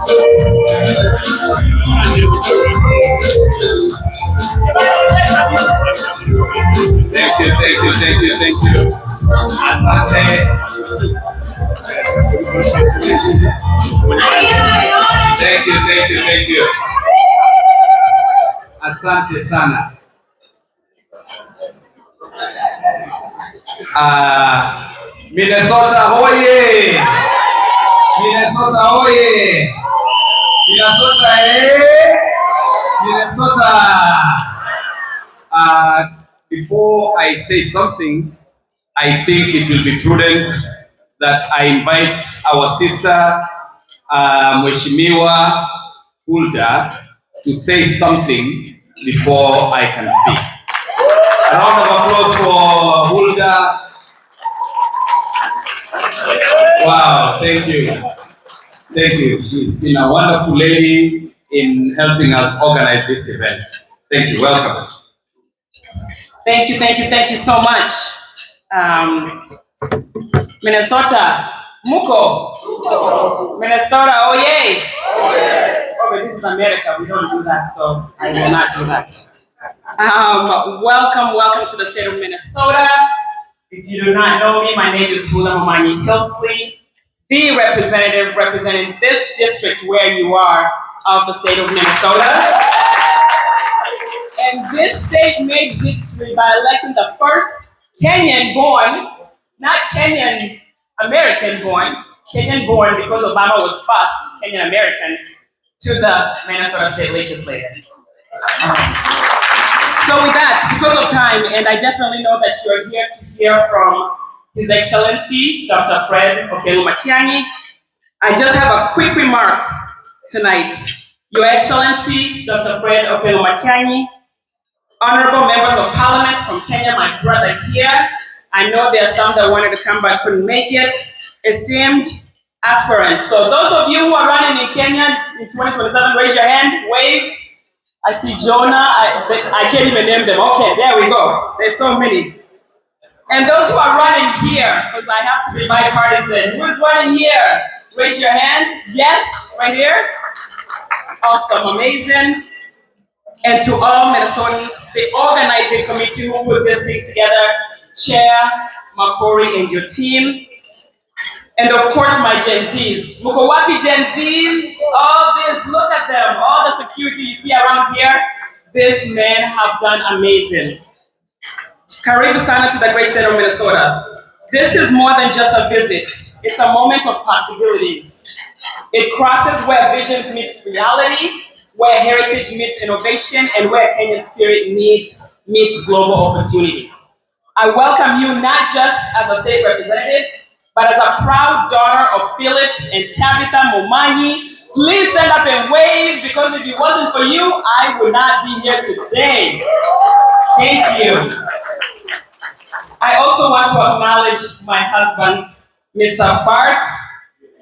Thank you. Asante. Thank you. Asante sana. Minnesota hoye! Minnesota hoye! Minnesota Minnesota! Before I say something, I think it will be prudent that I invite our sister, Mheshimiwa Hulda, to say something before I can speak. A round of applause for Hulda. Wow, thank you. Thank you. She's been a wonderful lady in helping us organize this event. Thank you. Welcome. Thank you so much. Minnesota, Muko. Minnesota, oh yay. Oh, but this is America. We don't do that, so I will not do that. Welcome to the state of Minnesota. If you do not know me, my name is Wantam Hilsley, the representative representing this district where you are of the state of Minnesota. And this state made history by electing the first Kenyan-born, not Kenyan-American-born, Kenyan-born because Obama was first Kenyan-American, to the Minnesota State Legislature. So with that, because of time, and I definitely know that you're here to hear from His Excellency, Dr. Fred Matiang'i, I just have a quick remarks tonight. Your Excellency, Dr. Fred Matiang'i, honorable members of Parliament from Kenya, my brother here. I know there are some that wanted to come but couldn't make it. Esteemed aspirants. So those of you who are running in Kenya in 2027, raise your hand, wave. I see Jonah, I can't even name them. Okay, there we go. There's so many. And those who are running here, because I have to be bipartisan. Who's running here? Raise your hand. Yes, right here. Awesome, amazing. And to all Minnesotans, the organizing committee who put this thing together, Chair Makori and your team. And of course, my Gen Zs. Mukowapi Gen Zs, all this, look at them, all the security you see around here. These men have done amazing. Karibu sana to the great state of Minnesota. This is more than just a visit. It's a moment of possibilities. It crosses where visions meets reality, where heritage meets innovation, and where Kenyan spirit meets global opportunity. I welcome you not just as a state representative, but as a proud daughter of Philip and Tabitha Momanyi. Please stand up and wave, because if it wasn't for you, I would not be here today. Thank you. I also want to acknowledge my husband, Mr. Bart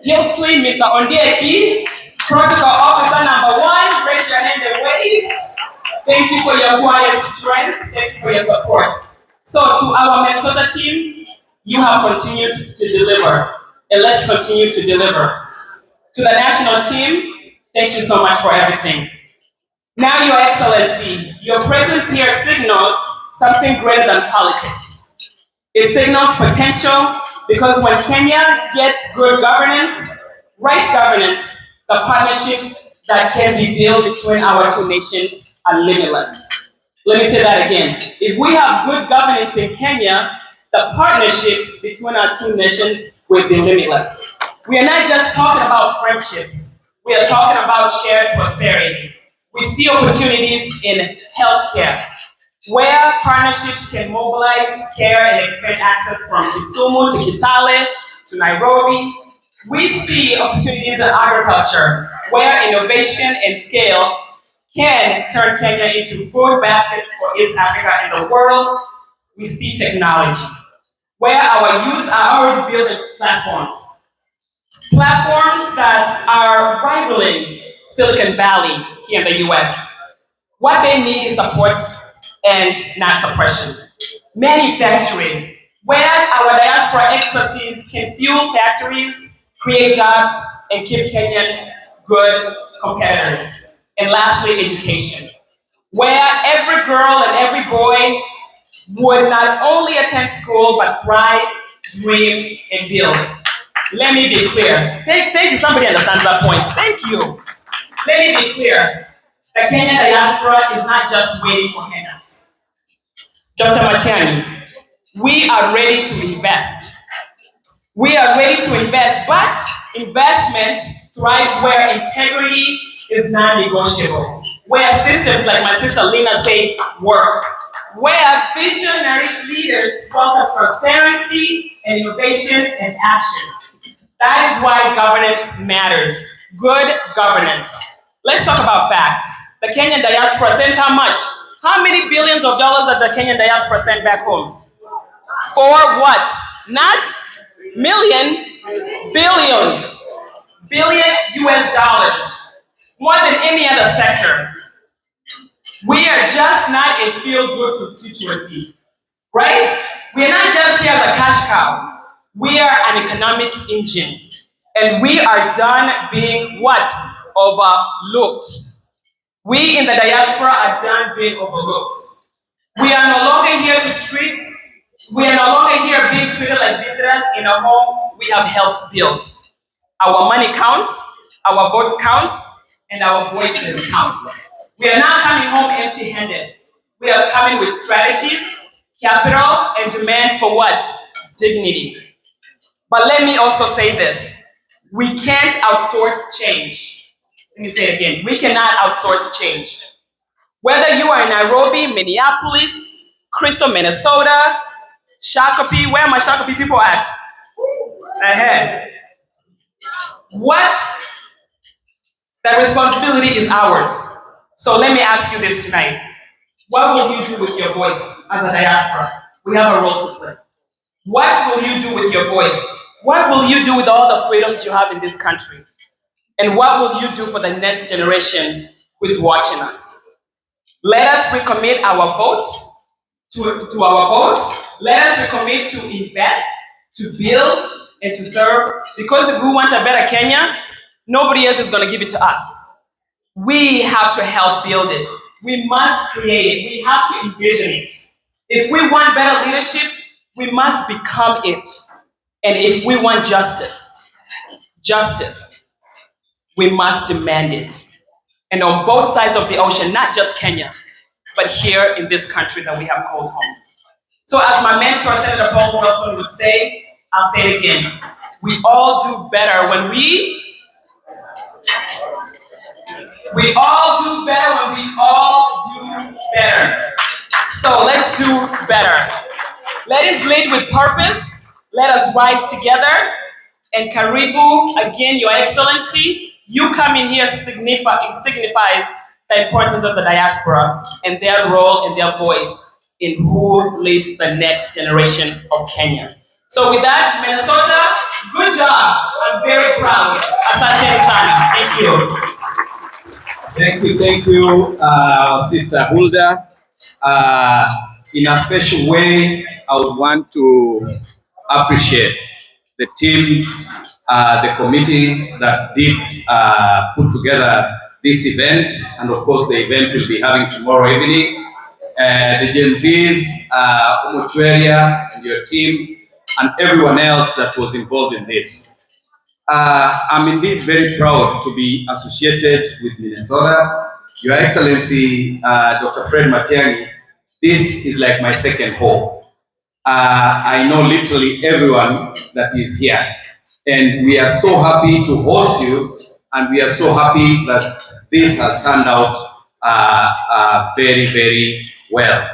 Hilsley, Mr. Ondieki, Protocol Officer #1. Raise your hand and wave. Thank you for your quiet strength. Thank you for your support. So to our Minnesota team, you have continued to deliver, and let's continue to deliver. To the national team, thank you so much for everything. Now, Your Excellency, your presence here signals something greater than politics. It signals potential, because when Kenya gets good governance, right governance, the partnerships that can be built between our two nations are limitless. Let me say that again. If we have good governance in Kenya, the partnerships between our two nations will be limitless. We are not just talking about friendship. We are talking about shared prosperity. We see opportunities in healthcare, where partnerships can mobilize care and expand access from Kisumu to Kitale to Nairobi. We see opportunities in agriculture, where innovation and scale can turn Kenya into food basket for East Africa and the world. We see technology, where our youth are already building platforms that are rivaling Silicon Valley here in the US. What they need is support and not suppression. Manufacturing, where our diaspora expertise can fuel factories, create jobs, and keep Kenyan good competitors. And lastly, education, where every girl and every boy would not only attend school, but thrive, dream, and build. Let me be clear. Thank you, somebody understands that point. Thank you. Let me be clear. The Kenyan diaspora is not just waiting for handouts. Dr. Matiangi, we are ready to invest. We are ready to invest, but investment thrives where integrity is non-negotiable, where systems, like my sister Lena said, work, where visionary leaders welcome transparency and innovation and action. That is why governance matters. Good governance. Let's talk about facts. The Kenyan diaspora sends how much? How many billions of dollars does the Kenyan diaspora send back home? For what? Not million, billion. Billion US dollars. More than any other sector. We are just not a feel-good constituency, right? We are not just here as a cash cow. We are an economic engine. And we are done being what? Overlooked. We in the diaspora are done being overlooked. We are no longer here we are no longer here being treated like visitors in a home we have helped build. Our money counts, our votes count, and our voices count. We are not coming home empty-handed. We are coming with strategies, capital, and demand for what? Dignity. But let me also say this. We can't outsource change. Let me say it again. We cannot outsource change. Whether you are in Nairobi, Minneapolis, Crystal, Minnesota, Shakopee, where are my Shakopee people at? Ahead. What? The responsibility is ours. So let me ask you this tonight. What will you do with your voice as a diaspora? We have a role to play. What will you do with your voice? What will you do with all the freedoms you have in this country? And what will you do for the next generation who is watching us? Let us recommit our vote to our vote. Let us recommit to invest, to build, and to serve. Because if we want a better Kenya, nobody else is going to give it to us. We have to help build it. We must create it. We have to envision it. If we want better leadership, we must become it. And if we want justice, we must demand it. And on both sides of the ocean, not just Kenya, but here in this country that we have called home. So as my mentor, Senator Paul Wellstone would say, I'll say it again, we all do better when we all do better when we all do better. So let's do better. Let us lead with purpose. Let us rise together. And Karibu, again, Your Excellency, you coming here signifies the importance of the diaspora and their role and their voice in who leads the next generation of Kenya. So with that, Minnesota, good job. I'm very proud. Asante sana. Thank you. Thank you, Sister Hulda. In a special way, I would want to appreciate the teams, the committee that did put together this event, and of course the event we'll be having tomorrow evening. The Gen Zs, Umutueria and your team, and everyone else that was involved in this. I'm indeed very proud to be associated with Minnesota. Your Excellency, Dr. Fred Matiang'i, this is like my second home. I know literally everyone that is here. And we are so happy to host you, and we are so happy that this has turned out very, very well.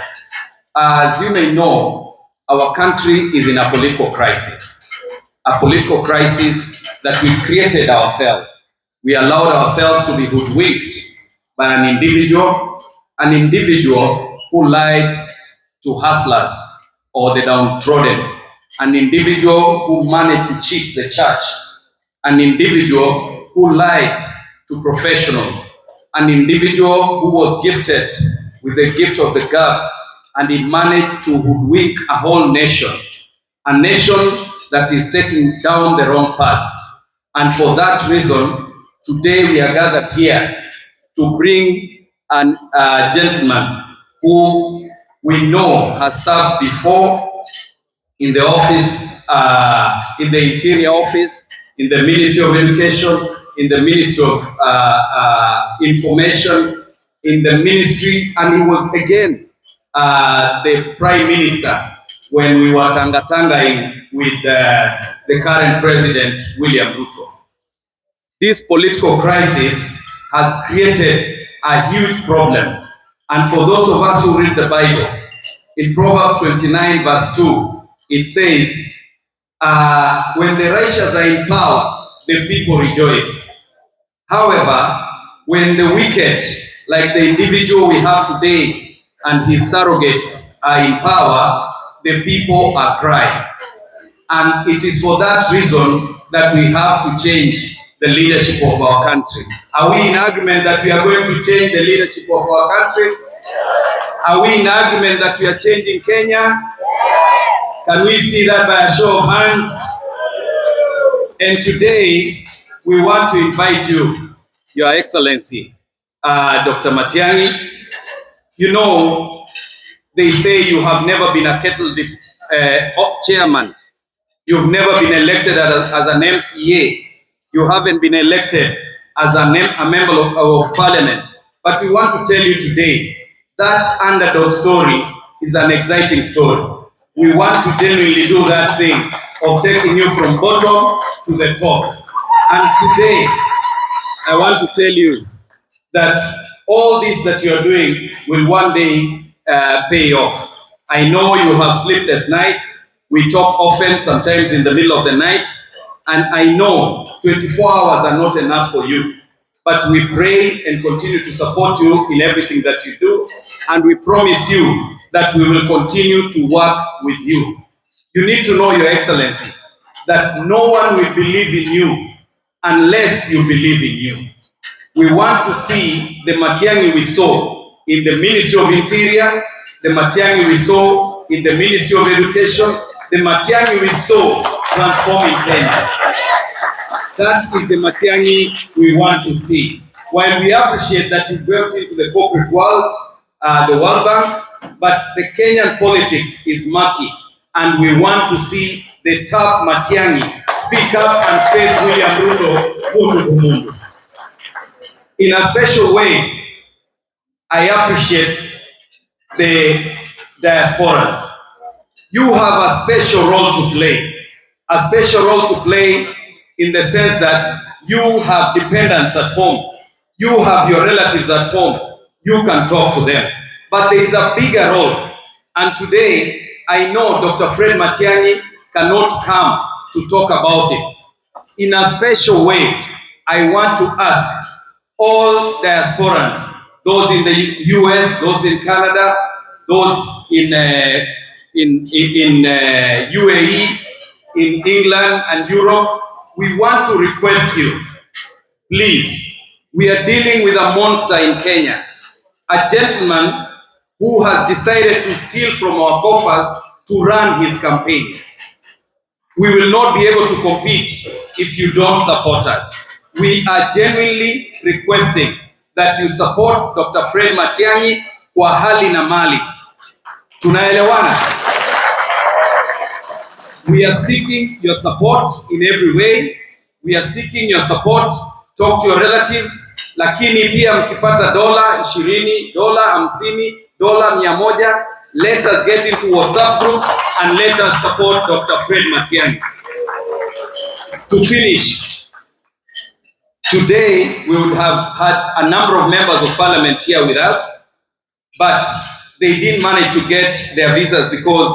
As you may know, our country is in a political crisis that we created ourselves. We allowed ourselves to be hoodwinked by an individual who lied to hustlers or the downtrodden, an individual who managed to cheat the church, an individual who lied to professionals, an individual who was gifted with the gift of the gab, and he managed to hoodwink a whole nation, a nation that is taking down the wrong path. And for that reason, Today we are gathered here to bring an gentleman who we know has served before in the office, in the Interior Office, in the Ministry of Education, in the Ministry of Information, in the ministry, and he was again the Prime Minister when we were tangatangaing with the current President, William Ruto. This political crisis has created a huge problem. And for those of us who read the Bible, in Proverbs 29 verse 2, it says, when the righteous are in power, the people rejoice. However, when the wicked, like the individual we have today and his surrogates are in power, the people are crying. And it is for that reason that we have to change the leadership of our country. Are we in agreement that we are going to change the leadership of our country? Are we in agreement that we are changing Kenya? Can we see that by a show of hands? And today, we want to invite you, Your Excellency, Dr. Matiang'i. You know, they say you have never been a kettle chairman. You've never been elected as an MCA. You haven't been elected as a member of parliament. But we want to tell you today that underdog story is an exciting story. We want to genuinely do that thing of taking you from bottom to the top. And today, I want to tell you that all this that you're doing will one day pay off. I know you have sleepless nights. We talk often, sometimes in the middle of the night. And I know 24 hours are not enough for you. But we pray and continue to support you in everything that you do. And we promise you that we will continue to work with you. You need to know, Your Excellency, that no one will believe in you unless you believe in you. We want to see the Matiang'i we saw in the Ministry of Interior, the Matiang'i we saw in the Ministry of Education, the Matiang'i we saw transforming Kenya. That is the Matiang'i we want to see. While we appreciate that you built into the corporate world, the World Bank, but the Kenyan politics is murky, and we want to see the tough Matiang'i speak up and face William Ruto mundu ku mundu. In a special way, I appreciate the diasporans. You have a special role to play. A special role to play in the sense that you have dependents at home. You have your relatives at home. You can talk to them. But there is a bigger role. And today, I know Dr. Fred Matiang'i cannot come to talk about it. In a special way, I want to ask all diasporans, those in the US, those in Canada, those in UAE, in England and Europe, we want to request you, please, we are dealing with a monster in Kenya, a gentleman who has decided to steal from our coffers to run his campaigns. We will not be able to compete if you don't support us. We are genuinely requesting that you support Dr. Fred Matiang'i kwa hali na mali. Tunaelewana? We are seeking your support in every way. We are seeking your support. Talk to your relatives. Lakini pia mkipata $20, $50, $100, let us get into WhatsApp groups and let us support Dr. Fred Matiang'i. To finish, today we would have had a number of members of parliament here with us, but they didn't manage to get their visas because,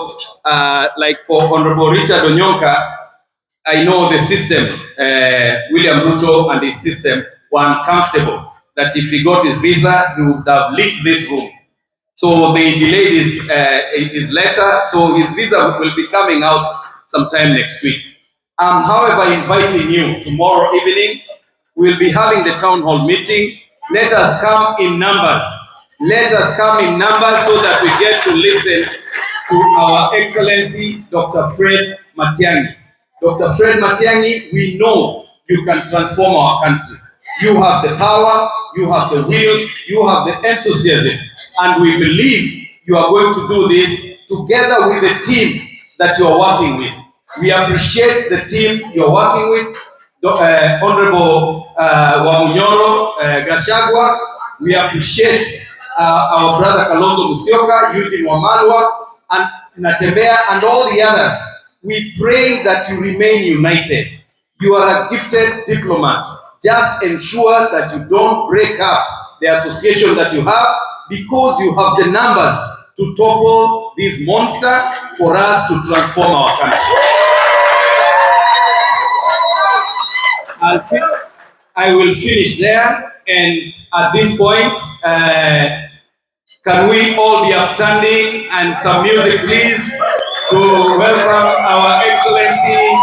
like for Honorable Richard Onyonka, I know the system, William Ruto and his system were uncomfortable that if he got his visa, he would have leaked this room. So they delayed his letter, so his visa will be coming out sometime next week. I'm, however, inviting you tomorrow evening. We'll be having the town hall meeting. Let us come in numbers. Let us come in numbers so that we get to listen to our Excellency, Dr. Fred Matiang'i. Dr. Fred Matiang'i, we know you can transform our country. You have the power, you have the will, you have the enthusiasm, and we believe you are going to do this together with the team that you are working with. We appreciate the team you're working with, Honorable Wamunyoro Gashagwa. We appreciate our brother Kalonzo Musyoka, Eugene Wamalwa, and Natembea, and all the others. We pray that you remain united. You are a gifted diplomat. Just ensure that you don't break up the association that you have, because you have the numbers to topple this monster for us to transform our country. I will finish there, and at this point, can we all be upstanding and some music, please, to welcome our Excellency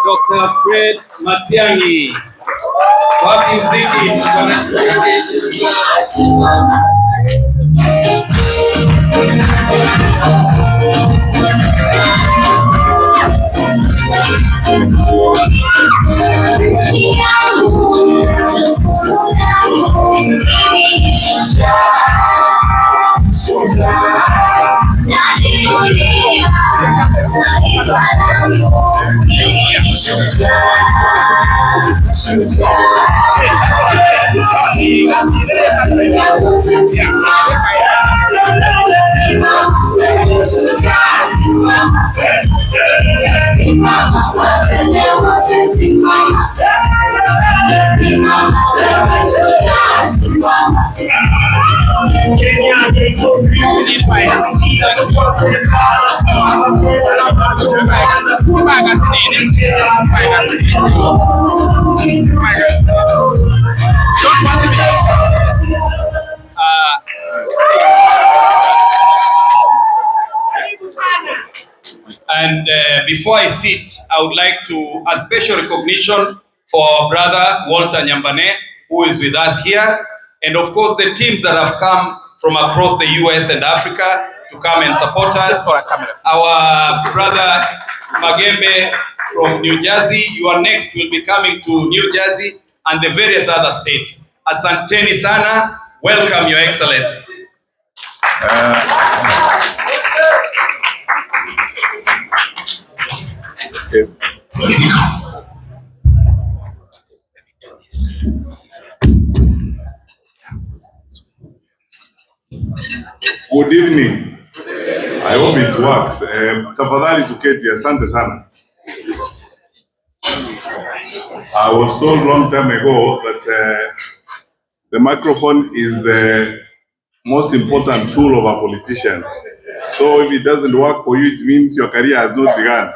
Dr. Fred Matiang'i. Wapi mziki? And before I sit, I would like to a special recognition for our brother Walter Nyambane, who is with us here, and of course the teams that have come from across the US and Africa to come and support us. Our brother Magembe from New Jersey, you are next, will be coming to New Jersey and the various other states. Asanteni sana, welcome Your Excellency. Good evening. I hope it works. Tafadhali tuketi, asante sana. I was told long time ago that the microphone is the most important tool of a politician. So if it doesn't work for you, it means your career has not begun.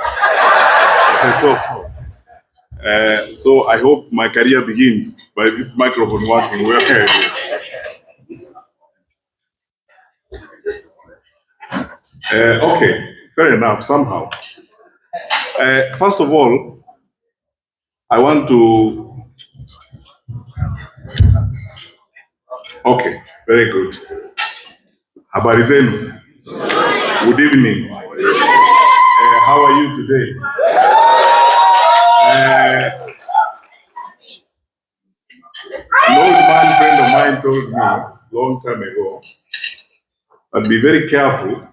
So I hope my career begins by this microphone working well. Okay, fair enough, somehow. First of all, I want to... Okay, very good. Habari zenu. Good evening. How are you today? An old man friend of mine told me long time ago that be very careful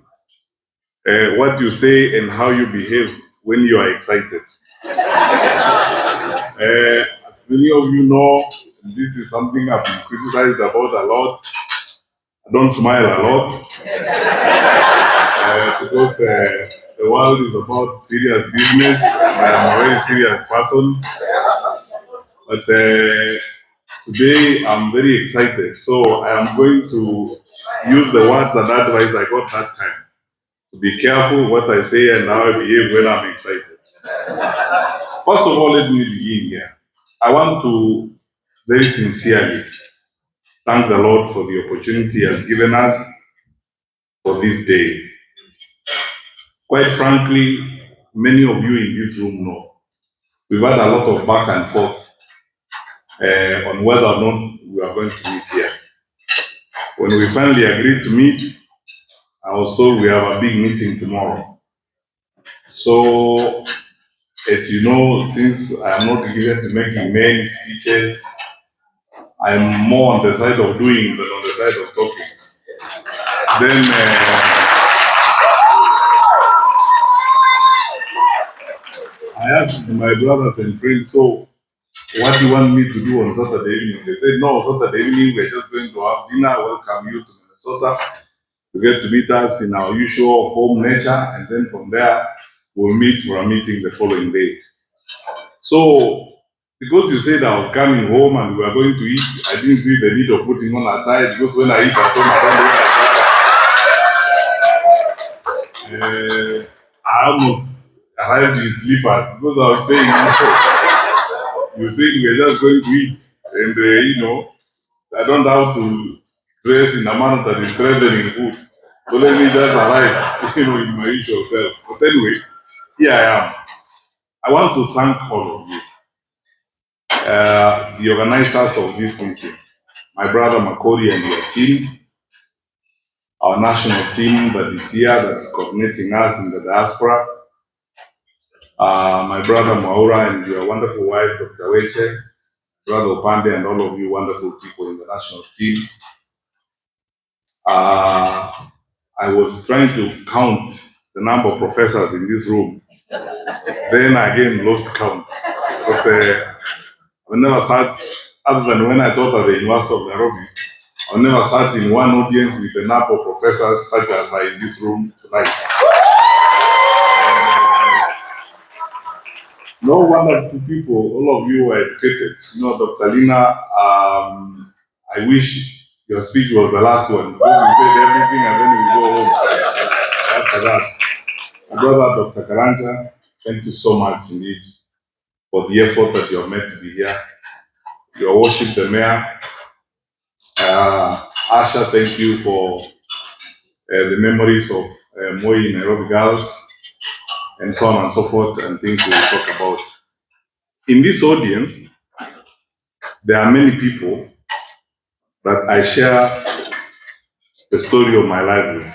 what you say and how you behave when you are excited. As many of you know, this is something I've been criticized about a lot. I don't smile a lot because the world is about serious business and I'm a very serious person. But today I'm very excited, so I am going to use the words and advice I got that time. To be careful what I say and how I behave when I'm excited. First of all, let me begin here. I want to very sincerely thank the Lord for the opportunity He has given us for this day. Quite frankly, many of you in this room know we've had a lot of back and forth on whether or not we are going to meet here. When we finally agreed to meet, I was told we have a big meeting tomorrow. So, as you know, since I am not given to making many speeches, I'm more on the side of doing than on the side of talking. Then I asked my brothers and friends, so what do you want me to do on Saturday evening? They said, no, Saturday evening we're just going to have dinner, welcome you to Minnesota. You get to meet us in our usual home nature, and then from there, we'll meet for a meeting the following day. So, because you said I was coming home and we were going to eat, I didn't see the need of putting on a tie, because when I eat at home, I don't wear a tie. I almost arrived in slippers, because I was saying, you said we were just going to eat, and I don't have to dress in a manner that is threatening food. So let me just arrive, in my usual self. But anyway, here I am. I want to thank all of you, the organizers of this meeting, my brother Makori and your team, our national team that is here, that's coordinating us in the diaspora, my brother Maura and your wonderful wife, Dr. Weche, brother Opande, and all of you wonderful people in the national team. I was trying to count the number of professors in this room. Then again, lost count. Because I never sat, other than when I taught at the University of Nairobi, I never sat in one audience with a number of professors such as are in this room tonight. No wonderful people, all of you are educated. Dr. Lina, I wish your speech was the last one, because you said everything and then we go home. After that, my brother Dr. Karanja, thank you so much indeed for the effort that you have made to be here. Your worship, the mayor, Asha, thank you for the memories of Moi Nairobi girls, and so on and so forth, and things we will talk about. In this audience, there are many people that I share the story of my life with.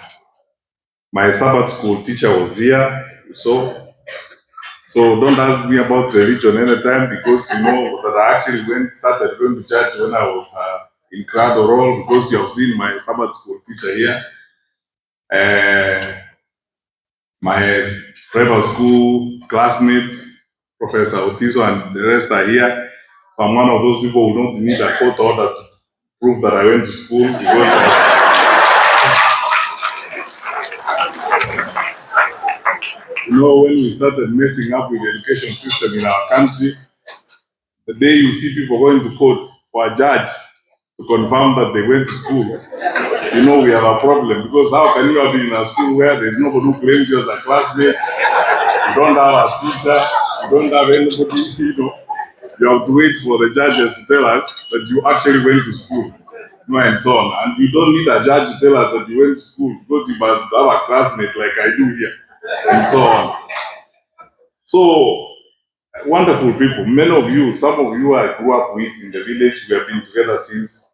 My Sabbath school teacher was here, so don't ask me about religion anytime, because you know that I actually started going to church when I was in Crowd Roll, because you have seen my Sabbath school teacher here. My private school classmates, Professor Otiso and the rest are here. So I'm one of those people who don't need a court order to prove that I went to school, because when we started messing up with the education system in our country, the day you see people going to court for a judge to confirm that they went to school, we have a problem. Because how can you have been in a school where there's nobody who claims you as a classmate, you don't have a teacher, you don't have anybody, you have to wait for the judges to tell us that you actually went to school, and so on. And you don't need a judge to tell us that you went to school, because you must have a classmate like I do here, and so on. So, wonderful people. Many of you, some of you I grew up with in the village. We have been together since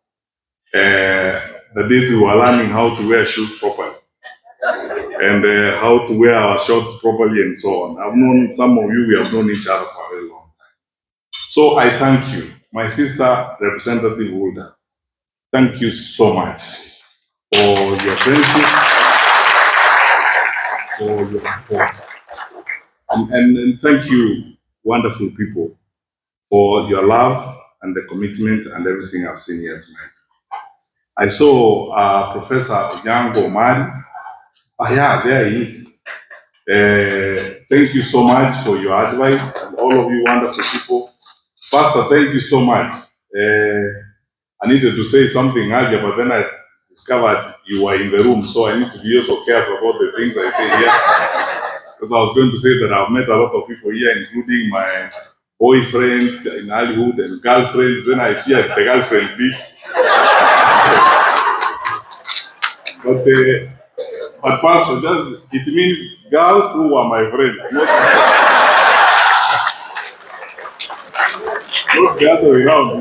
the days we were learning how to wear shoes properly, and how to wear our shorts properly, and so on. I've known some of you, we have known each other for a very long time. So I thank you. My sister, Representative Hulda, thank you so much for your friendship, for your support. And thank you, wonderful people, for your love and the commitment and everything I've seen here tonight. I saw Professor Onyango Mari. Yeah, there he is. Thank you so much for your advice, and all of you wonderful people. Pastor, thank you so much. I needed to say something earlier, but then I discovered you were in the room, so I need to be also careful about the things I say here. Because I was going to say that I've met a lot of people here, including my boyfriends in Hollywood and girlfriends. Then I feared the girlfriend bit. But Pastor, it means girls who are my friends, not the other way around.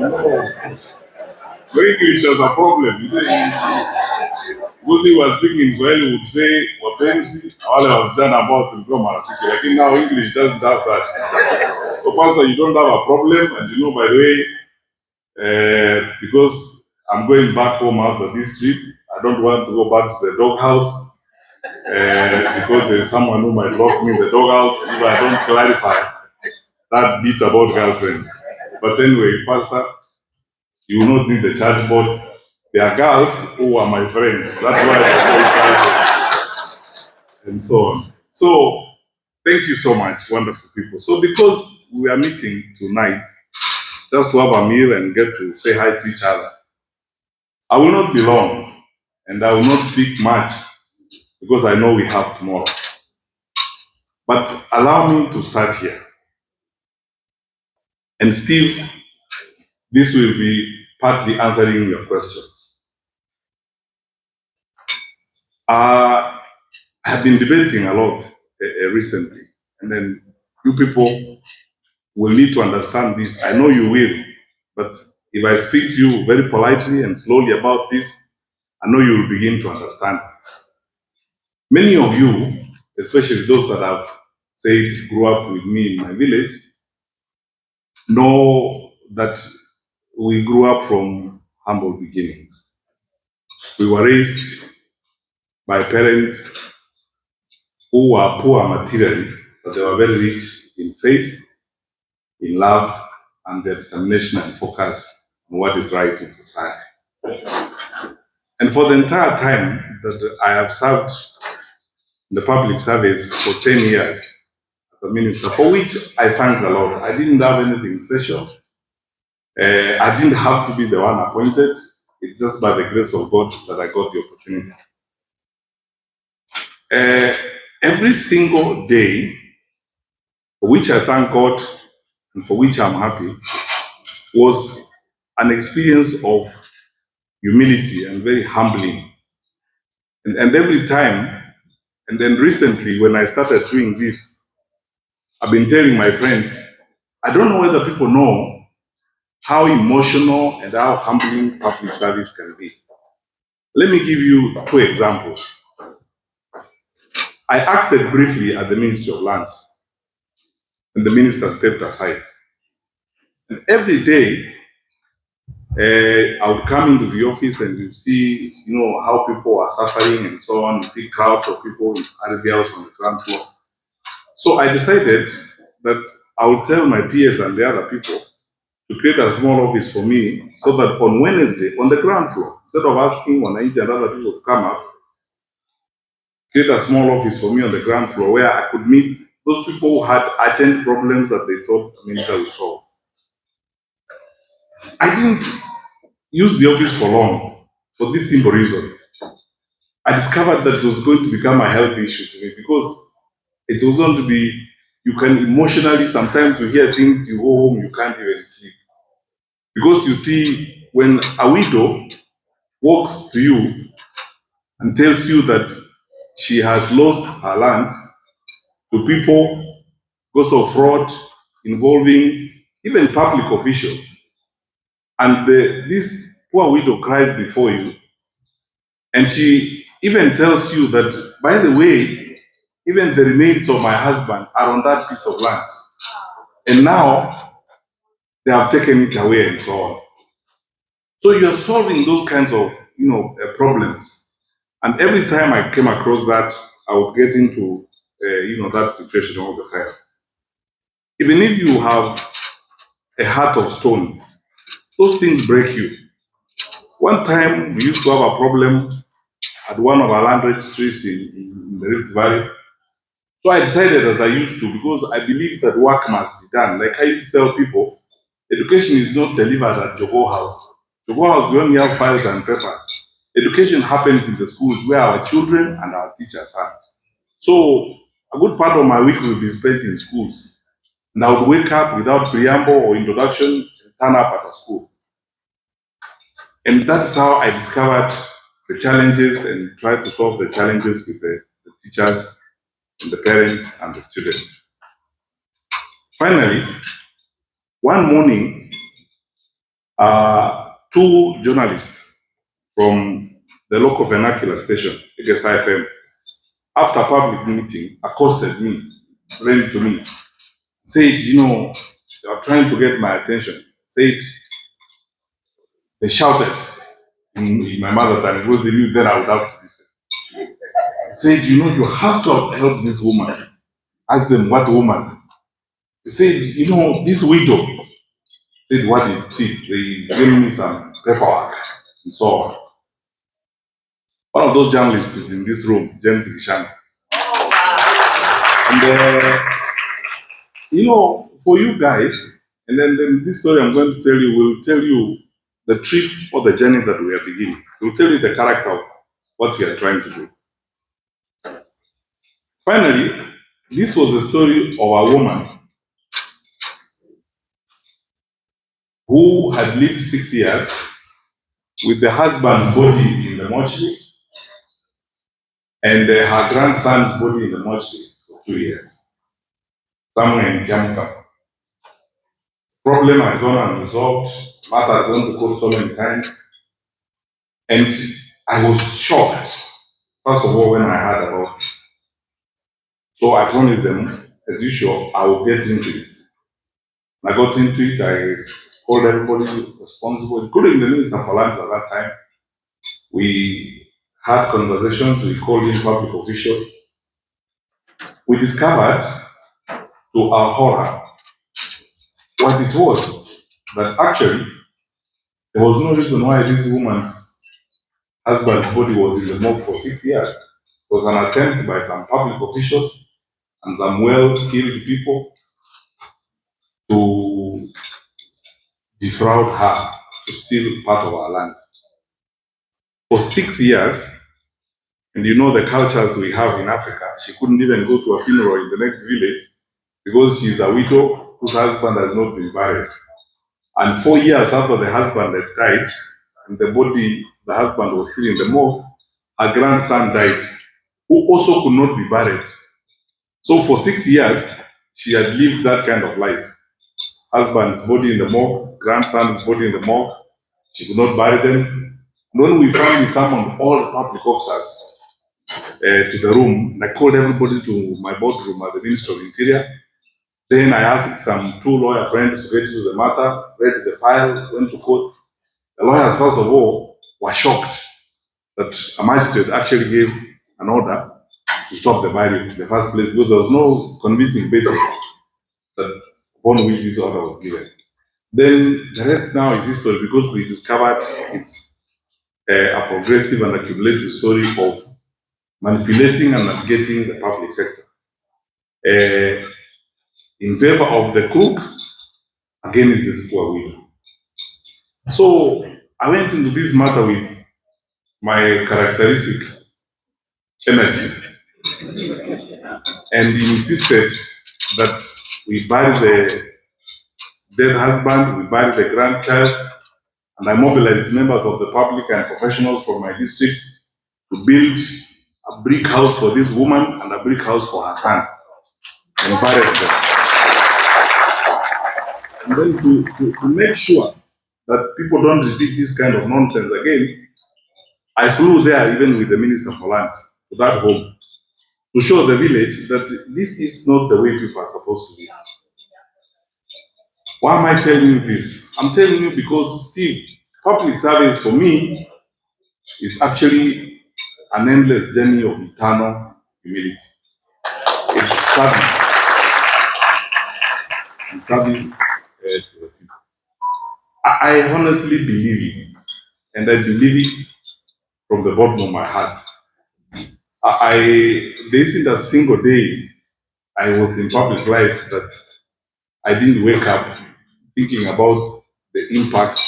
No English has a problem. Because he was speaking Swahili, would say wapenzi wale wasichana ambao tulikuwa marafiki, lakini now English doesn't have that. So Pastor, you don't have a problem, and by the way, because I'm going back home after this trip. I don't want to go back to the doghouse because there is someone who might lock me in the doghouse if I don't clarify that bit about girlfriends. But anyway, Pastor, you will not need the charge board. There are girls who are my friends. That's why I call girlfriends and so on. So thank you so much, wonderful people. So because we are meeting tonight, just to have a meal and get to say hi to each other, I will not be long and I will not speak much because I know we have tomorrow. But allow me to start here. And Steve, this will be partly answering your questions. I have been debating a lot recently, and then you people will need to understand this. I know you will, but if I speak to you very politely and slowly about this, I know you will begin to understand this. Many of you, especially those that have said grew up with me in my village, know that we grew up from humble beginnings. We were raised by parents who were poor materially, but they were very rich in faith, in love, and their determination and focus on what is right in society. And for the entire time that I have served in the public service for 10 years as a minister, for which I thank the Lord. I didn't have anything special. I didn't have to be the one appointed. It's just by the grace of God that I got the opportunity. Every single day, for which I thank God and for which I'm happy, was an experience of humility and very humbling. And every time, and then recently when I started doing this, I've been telling my friends, I don't know whether people know how emotional and how humbling public service can be. Let me give you two examples. I acted briefly at the Ministry of Lands, and the minister stepped aside. And every day, I would come into the office and you see, how people are suffering and so on. You see crowds of people in Arabia's on the ground floor. So I decided that I would tell my peers and the other people to create a small office for me so that on Wednesday, on the ground floor, instead of asking Wananchi and other people to come up, create a small office for me on the ground floor where I could meet those people who had urgent problems that they thought the minister would solve. I didn't use the office for long for this simple reason. I discovered that it was going to become a health issue to me because it was going to be, you can emotionally, sometimes you hear things, you go home, you can't even sleep. Because you see, when a widow walks to you and tells you that she has lost her land to people because of fraud involving even public officials, and this poor widow cries before you, and she even tells you that, by the way, even the remains of my husband are on that piece of land, and now they have taken it away and so on. So you're solving those kinds of problems. And every time I came across that, I would get into that situation all the time. Even if you have a heart of stone, those things break you. One time we used to have a problem at one of our land registries in the Rift Valley. So I decided, as I used to, because I believe that work must be done. Like I used to tell people, education is not delivered at Jogo House. Jogo House, we only have files and papers. Education happens in the schools where our children and our teachers are. So a good part of my week will be spent in schools. And I would wake up without preamble or introduction and turn up at a school. And that's how I discovered the challenges and tried to solve the challenges with the teachers and the parents and the students. Finally, one morning, two journalists from the local vernacular station, AGSI FM, after a public meeting, accosted me, ran to me, said, they are trying to get my attention, said, They shouted in my mother tongue, because they knew then I would have to listen. They said, you know, you have to help this woman. Ask them, what woman? They said, you know, this widow. Said, what is it? They gave me some paperwork and so on. One of those journalists is in this room, James Gishana. And you know, for you guys, and then this story I'm going to tell you will tell you the trip or the journey that we are beginning. It will tell you the character of what we are trying to do. Finally, this was a story of a woman who had lived 6 years with the husband's body in the mortuary and her grandson's body in the mortuary for 2 years, somewhere in Jamaica. Problem had gone unresolved. Matter had gone to court so many times. And I was shocked, first of all, when I heard about it. So I promised them, as usual, I will get into it. When I got into it, I called everybody responsible, including the Minister for Lands at that time. We had conversations, we called in public officials. We discovered, to our horror, what it was. That actually, there was no reason why this woman's husband's body was in the morgue for 6 years. It was an attempt by some public officials and some well-skilled people to defraud her, to steal part of our land. For 6 years, and you know the cultures we have in Africa, she couldn't even go to a funeral in the next village because she's a widow whose husband has not been buried. And 4 years after the husband had died, and the body, the husband was still in the morgue, her grandson died, who also could not be buried. So for 6 years, she had lived that kind of life. Husband's body in the morgue, grandson's body in the morgue. She could not bury them. And when we finally summoned all the public officers to the room, and I called everybody to my boardroom at the Ministry of Interior. Then I asked some 2 lawyer friends to get into the matter, read the file, went to court. The lawyers, first of all, were shocked that a magistrate actually gave an order to stop the burial in the first place, because there was no convincing basis that upon which this order was given. Then the rest now is history, because we discovered it's a progressive and accumulative story of manipulating and navigating the public sector in favor of the crooks against this poor widow. So I went into this matter with my characteristic energy and insisted that we bury the dead husband, we bury the grandchild, and I mobilized members of the public and professionals from my district to build a brick house for this woman and a brick house for her son, and buried them. And then to make sure that people don't repeat this kind of nonsense again, I flew there even with the Minister for Lands to that home to show the village that this is not the way people are supposed to be. Why am I telling you this? I'm telling you because still, public service for me is actually an endless journey of eternal humility. It's service. And service to the people. I honestly believe it, and I believe it from the bottom of my heart. There isn't a single day I was in public life that I didn't wake up thinking about the impact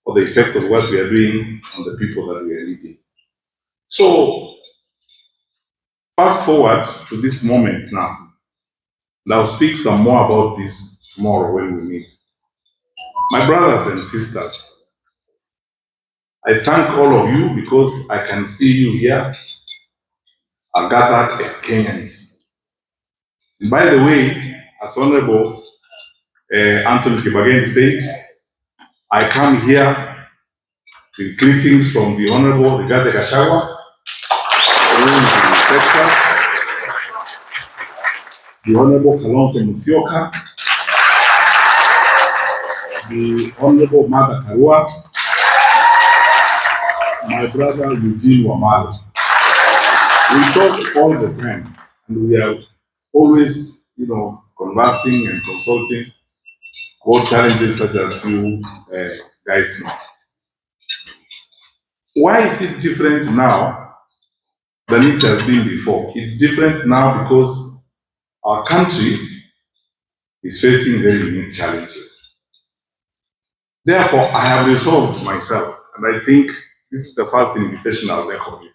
or the effect of what we are doing on the people that we are leading. So, fast forward to this moment now, and I'll speak some more about this tomorrow when we meet. My brothers and sisters, I thank all of you because I can see you here are gathered as Kenyans. And by the way, as Honorable Anthony Kibageni said, I come here with greetings from the Honorable Rigathi Gachagua, who is in Texas, the Honorable Kalonzo Musyoka, the Honorable Martha Karua, my brother Eugene Wamalo. We talk all the time, and we are always, conversing and consulting about challenges such as you guys know. Why is it different now than it has been before? It's different now because our country is facing very unique challenges. Therefore, I have resolved myself, and I think this is the first invitation I'll make of you,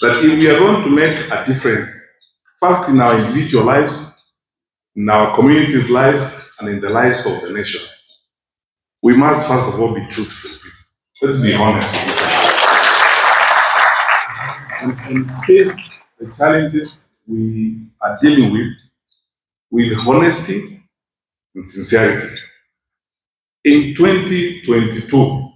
that if we are going to make a difference, first in our individual lives, in our communities' lives, and in the lives of the nation, we must first of all be truthful. Let's be honest and face the challenges we are dealing with honesty and sincerity. In 2022,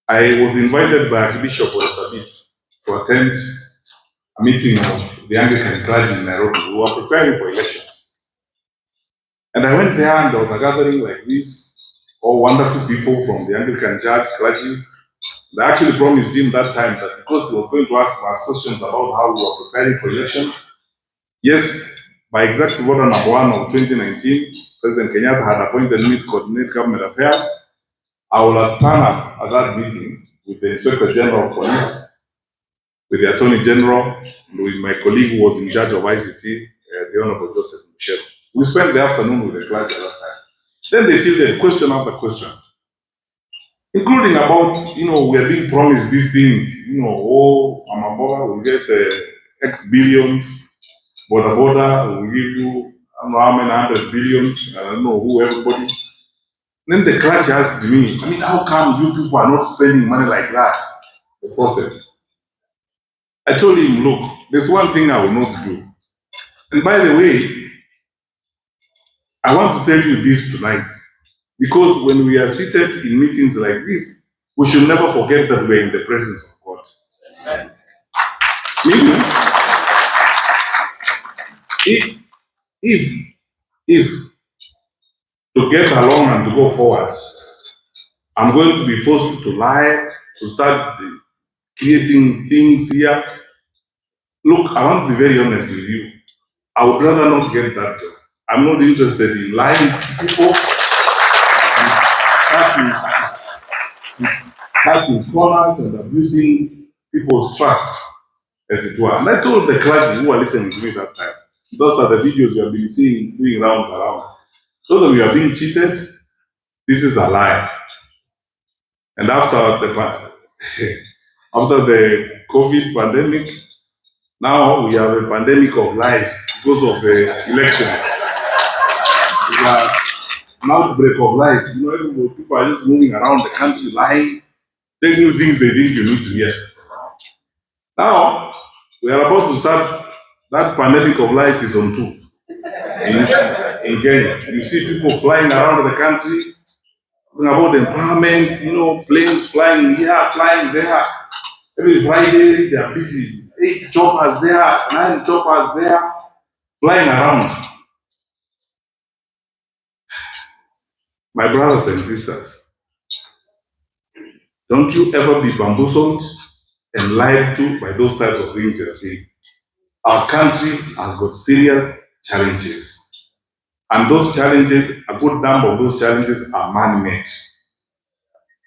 I was invited by Archbishop Sabit to attend a meeting of the Anglican clergy in Nairobi who were preparing for elections. And I went there and there was a gathering like this, all wonderful people from the Anglican church, clergy. And I actually promised him that time that because he was going to ask us questions about how we were preparing for elections, yes, by Executive Order number 1 of 2019, President Kenyatta had appointed me to coordinate government affairs. I will turn up at that meeting with the Inspector General of Police, with the Attorney General, and with my colleague who was in charge of ICT, the Honorable Joseph Michel. We spent the afternoon with the clergy at that time. Then they fielded question after question, including about, we are being promised these things, Amambola will get X billions, border will give you, I don't know how many 100 billions, I don't know who, everybody. Then the clergy asked me, how come you people are not spending money like that? The process. I told him, look, there's one thing I will not do. And by the way, I want to tell you this tonight, because when we are seated in meetings like this, we should never forget that we're in the presence of God. Meaning, if to get along and to go forward, I'm going to be forced to lie, to start creating things here. Look, I want to be very honest with you. I would rather not get that job. I'm not interested in lying to people, cutting corners and abusing people's trust, as it were. And I told the clergy who are listening to me that time, those are the videos you have been seeing doing rounds around. So that we are being cheated, this is a lie. And after the COVID pandemic, now we have a pandemic of lies because of the elections. We are an outbreak of lies. People are just moving around the country lying, telling you things they think you need to hear. Now, we are about to start that pandemic of lies is on 2 in Kenya. You see people flying around the country, talking about empowerment, planes flying here, flying there. Every Friday they are busy. 8 choppers there, 9 choppers there, flying around. My brothers and sisters, don't you ever be bamboozled and lied to by those types of things you are seeing. Our country has got serious challenges. And those challenges, a good number of those challenges are man-made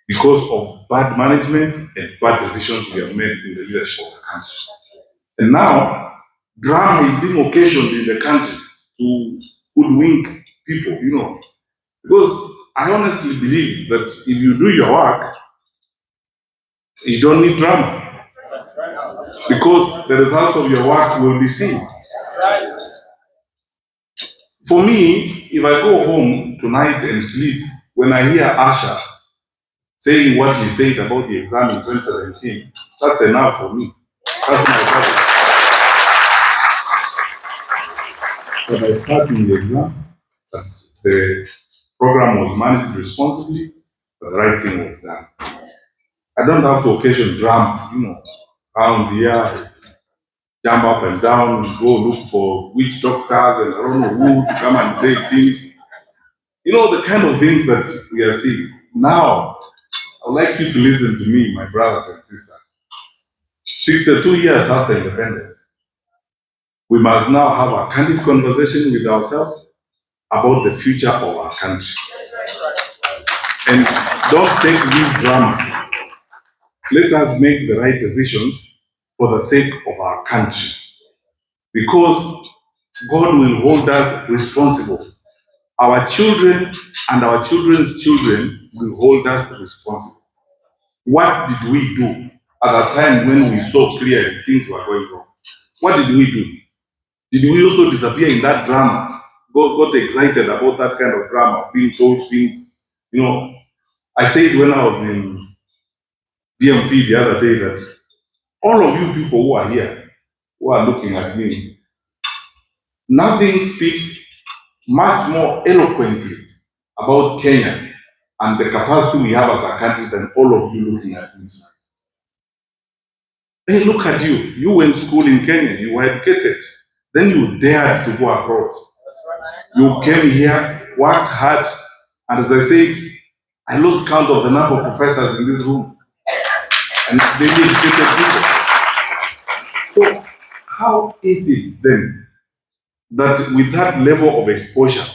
because of bad management and bad decisions we have made in the leadership of the country. And now, drama is being occasioned in the country to hoodwink people, because I honestly believe that if you do your work, you don't need drama, because the results of your work will be seen. For me, if I go home tonight and sleep, when I hear Asha saying what he said about the exam in 2017, that's enough for me. That's my target. When I sat in the exam, that the program was managed responsibly, the right thing was done. I don't have to occasion drama, around here, jump up and down, go look for witch doctors and I don't know who to come and say things. The kind of things that we are seeing. Now, I would like you to listen to me, my brothers and sisters. 62 years after independence, we must now have a candid conversation with ourselves about the future of our country. And don't take this drama. Let us make the right decisions for the sake of our country. Because God will hold us responsible. Our children and our children's children will hold us responsible. What did we do at a time when we saw clearly things were going wrong? What did we do? Did we also disappear in that drama? Got excited about that kind of drama, being told things. You know, I said when I was in DMP the other day that all of you people who are here, who are looking at me, nothing speaks much more eloquently about Kenya and the capacity we have as a country than all of you looking at me. Hey, look at you. You went to school in Kenya, you were educated. Then you dared to go abroad. You came here, worked hard, and as I said, I lost count of the number of professors in this room. And they educated people. So how is it then that with that level of exposure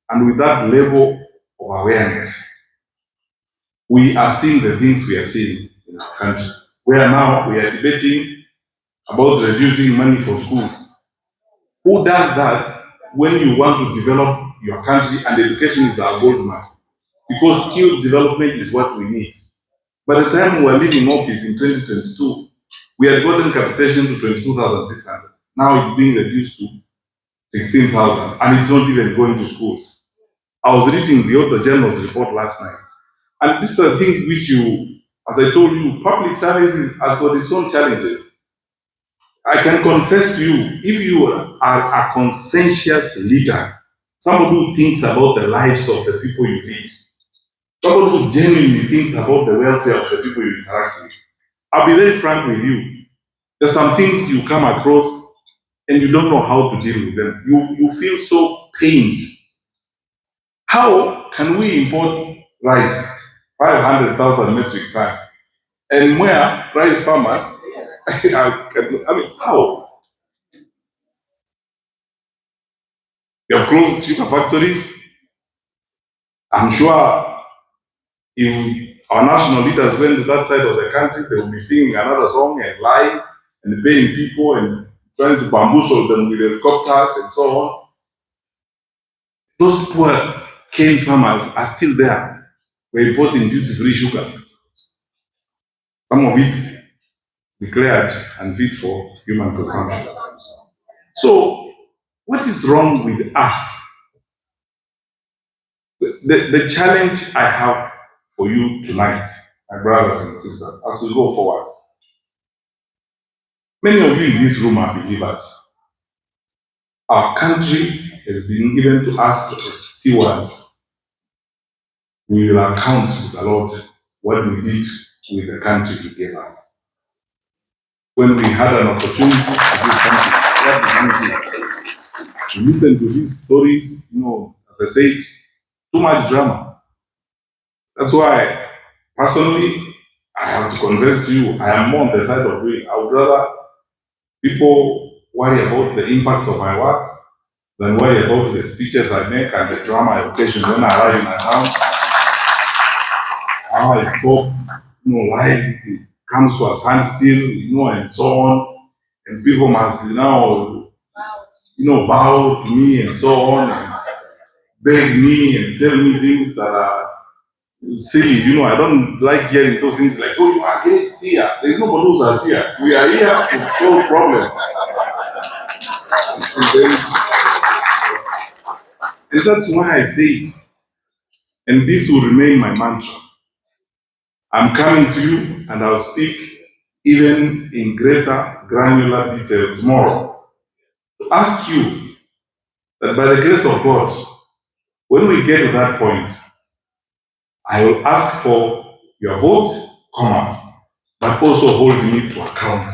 and with that level of awareness, we are seeing the things we are seeing in our country? Where now we are debating about reducing money for schools. Who does that when you want to develop your country and education is our gold mine? Because skills development is what we need. By the time we were leaving office in 2022, we had gotten capitation to 22,600. Now it's being reduced to 16,000, and it's not even going to schools. I was reading the Auditor General's report last night, and these are things which you, as I told you, public services has got its own challenges. I can confess to you, if you are a conscientious leader, somebody who thinks about the lives of the people you lead, somebody who genuinely thinks about the welfare of the people you interact with, I'll be very frank with you. There's some things you come across and you don't know how to deal with them. You feel so pained. How can we import rice, 500,000 metric tons, and where rice farmers, I mean, how? They have closed sugar factories. I'm sure if our national leaders went to that side of the country, they will be singing another song and lying and paying people and trying to bamboozle them with helicopters and so on. Those poor cane farmers are still there. We're importing duty-free sugar. Some of it declared unfit for human consumption. So, what is wrong with us? The challenge I have for you tonight, my brothers and sisters, as we go forward. Many of you in this room are believers. Our country has been given to us as stewards. We will account to the Lord what we did with the country He gave us. When we had an opportunity to do something, what did we do? To listen to these stories, as I said, too much drama. That's why, personally, I have to confess to you, I am more on the side of doing. I would rather people worry about the impact of my work than worry about the speeches I make and the drama I occasion when I arrive in a town. How I spoke, life comes to a standstill, and so on. And people must now, bow to me and so on, and beg me and tell me things that are silly. I don't like hearing those things like, oh, you are great seer. There is nobody who's a seer. We are here to solve problems. And that's why I say it. And this will remain my mantra. I'm coming to you and I'll speak even in greater granular detail tomorrow to ask you that by the grace of God, when we get to that point, I will ask for your vote, but also hold me to account.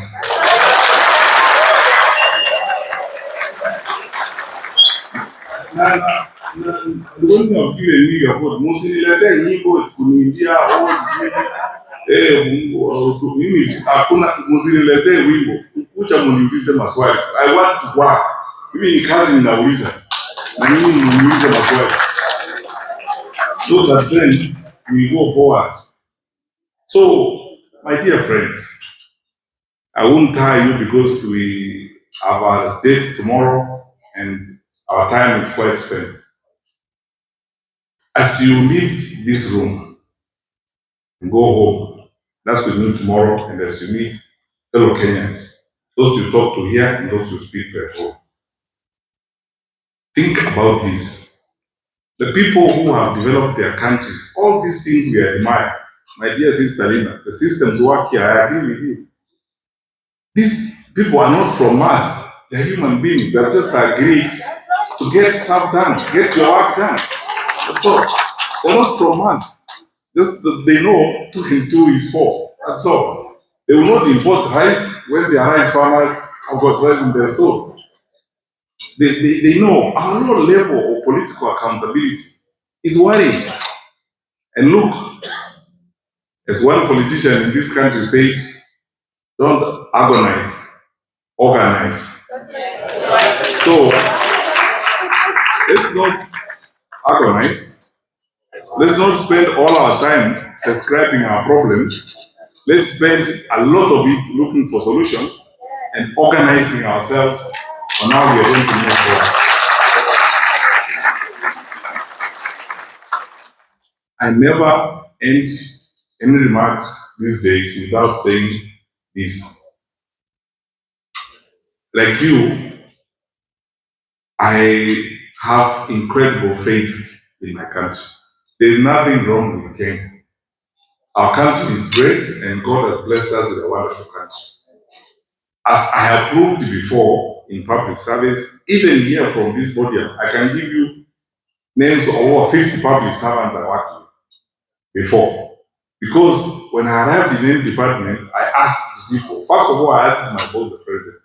When you are giving me your vote, mostly let me vote to India, Mimi hakuna msiniletee wimbo. Kucha mniulize maswali. I want to work. Mimi ni kazi ninauliza. Na nyinyi mniulize maswali. So that then we go forward. So, my dear friends, I won't tire you because we have our date tomorrow and our time is quite spent. As you leave this room and go home, that's with me tomorrow, and as you meet fellow Kenyans, those you talk to here and those you speak to at home, think about this. The people who have developed their countries, all these things we admire, my dear sister Lina, the systems work here, I agree with you. These people are not from Mars, they're human beings that just agreed to get stuff done, get your work done. That's all. They're not from Mars. Just that they know 2 and 2 is 4. That's all. They will not import rice when their rice farmers have got rice in their stores. They know our low level of political accountability is worrying. And look, as one politician in this country said, don't agonize, organize. So let's not agonize. Let's not spend all our time describing our problems. Let's spend a lot of it looking for solutions and organizing ourselves on how we are going to move forward. I never end any remarks these days without saying this. Like you, I have incredible faith in my country. There's nothing wrong with Kenya. Our country is great and God has blessed us with a wonderful country. As I have proved before in public service, even here from this podium, I can give you names of over 50 public servants I worked with before. Because when I arrived in any department, I asked people. First of all, I asked my boss, the president.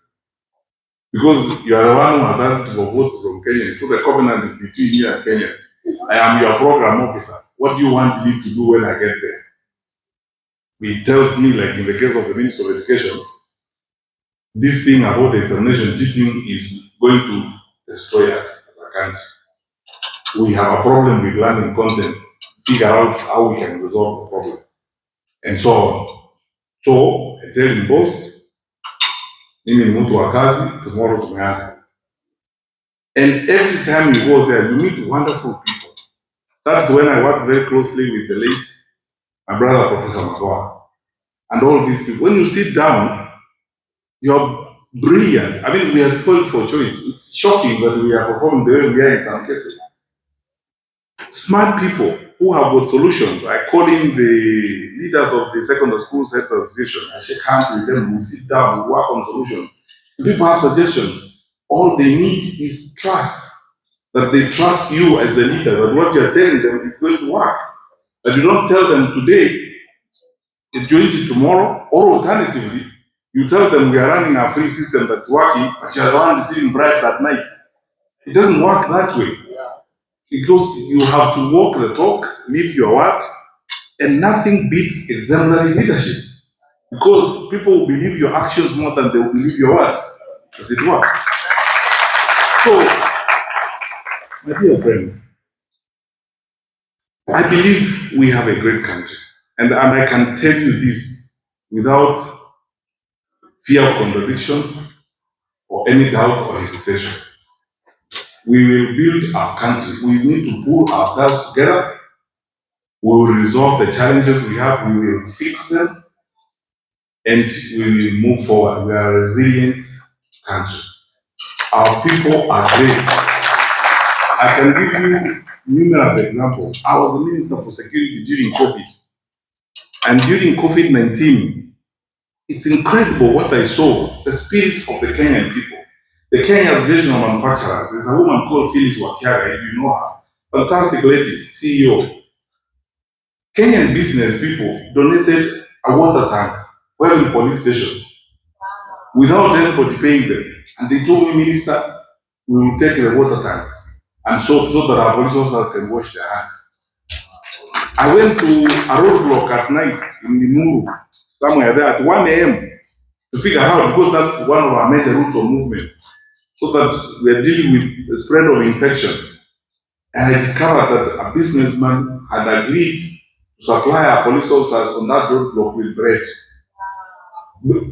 Because you are the one who has asked for votes from Kenyans. So the covenant is between you and Kenyans. I am your program officer. What do you want me to do when I get there? He tells me, like in the case of the Minister of Education, this thing about the examination cheating is going to destroy us as a country. We have a problem with learning content. Figure out how we can resolve the problem. And so on. So, I tell him, boss, mimi ni mtu wa kazi, tomorrow tumeanza. And every time you go there, you meet wonderful people. That's when I worked very closely with the late, my brother, Professor Magoa, and all these people. When you sit down, you're brilliant. I mean, we are spoiled for choice. It's shocking that we are performing the way we are in some cases. Smart people who have got solutions. I call in the leaders of the secondary schools health association. I shake hands with them. We sit down. We work on solutions. People have suggestions. All they need is trust. That they trust you as a leader. That what you are telling them is going to work. That you don't tell them today, join it tomorrow, or alternatively, you tell them we are running a free system that's working, but you are the one receiving bribes at night. It doesn't work that way. Because you have to walk the talk, live your word, and nothing beats exemplary leadership. Because people will believe your actions more than they will believe your words. Does it work? So, my dear friends, I believe we have a great country. And I can tell you this without fear of contradiction or any doubt or hesitation. We will build our country. We need to pull ourselves together. We will resolve the challenges we have. We will fix them. And we will move forward. We are a resilient country. Our people are great. I can give you numerous examples. I was the Minister for Security during COVID. And during COVID-19, it's incredible what I saw, the spirit of the Kenyan people. The Kenya Association of Manufacturers, there's a woman called Phyllis Wakiaga, if you know her. Fantastic lady, CEO. Kenyan business people donated a water tank for every police station without anybody paying them. And they told me, Minister, we will take the water tanks and so that our police officers can wash their hands. I went to a roadblock at night in Limuru, somewhere there at 1 a.m. to figure out, because that's one of our major routes of movement, so that we are dealing with the spread of infection. And I discovered that a businessman had agreed to supply our police officers on that roadblock with bread.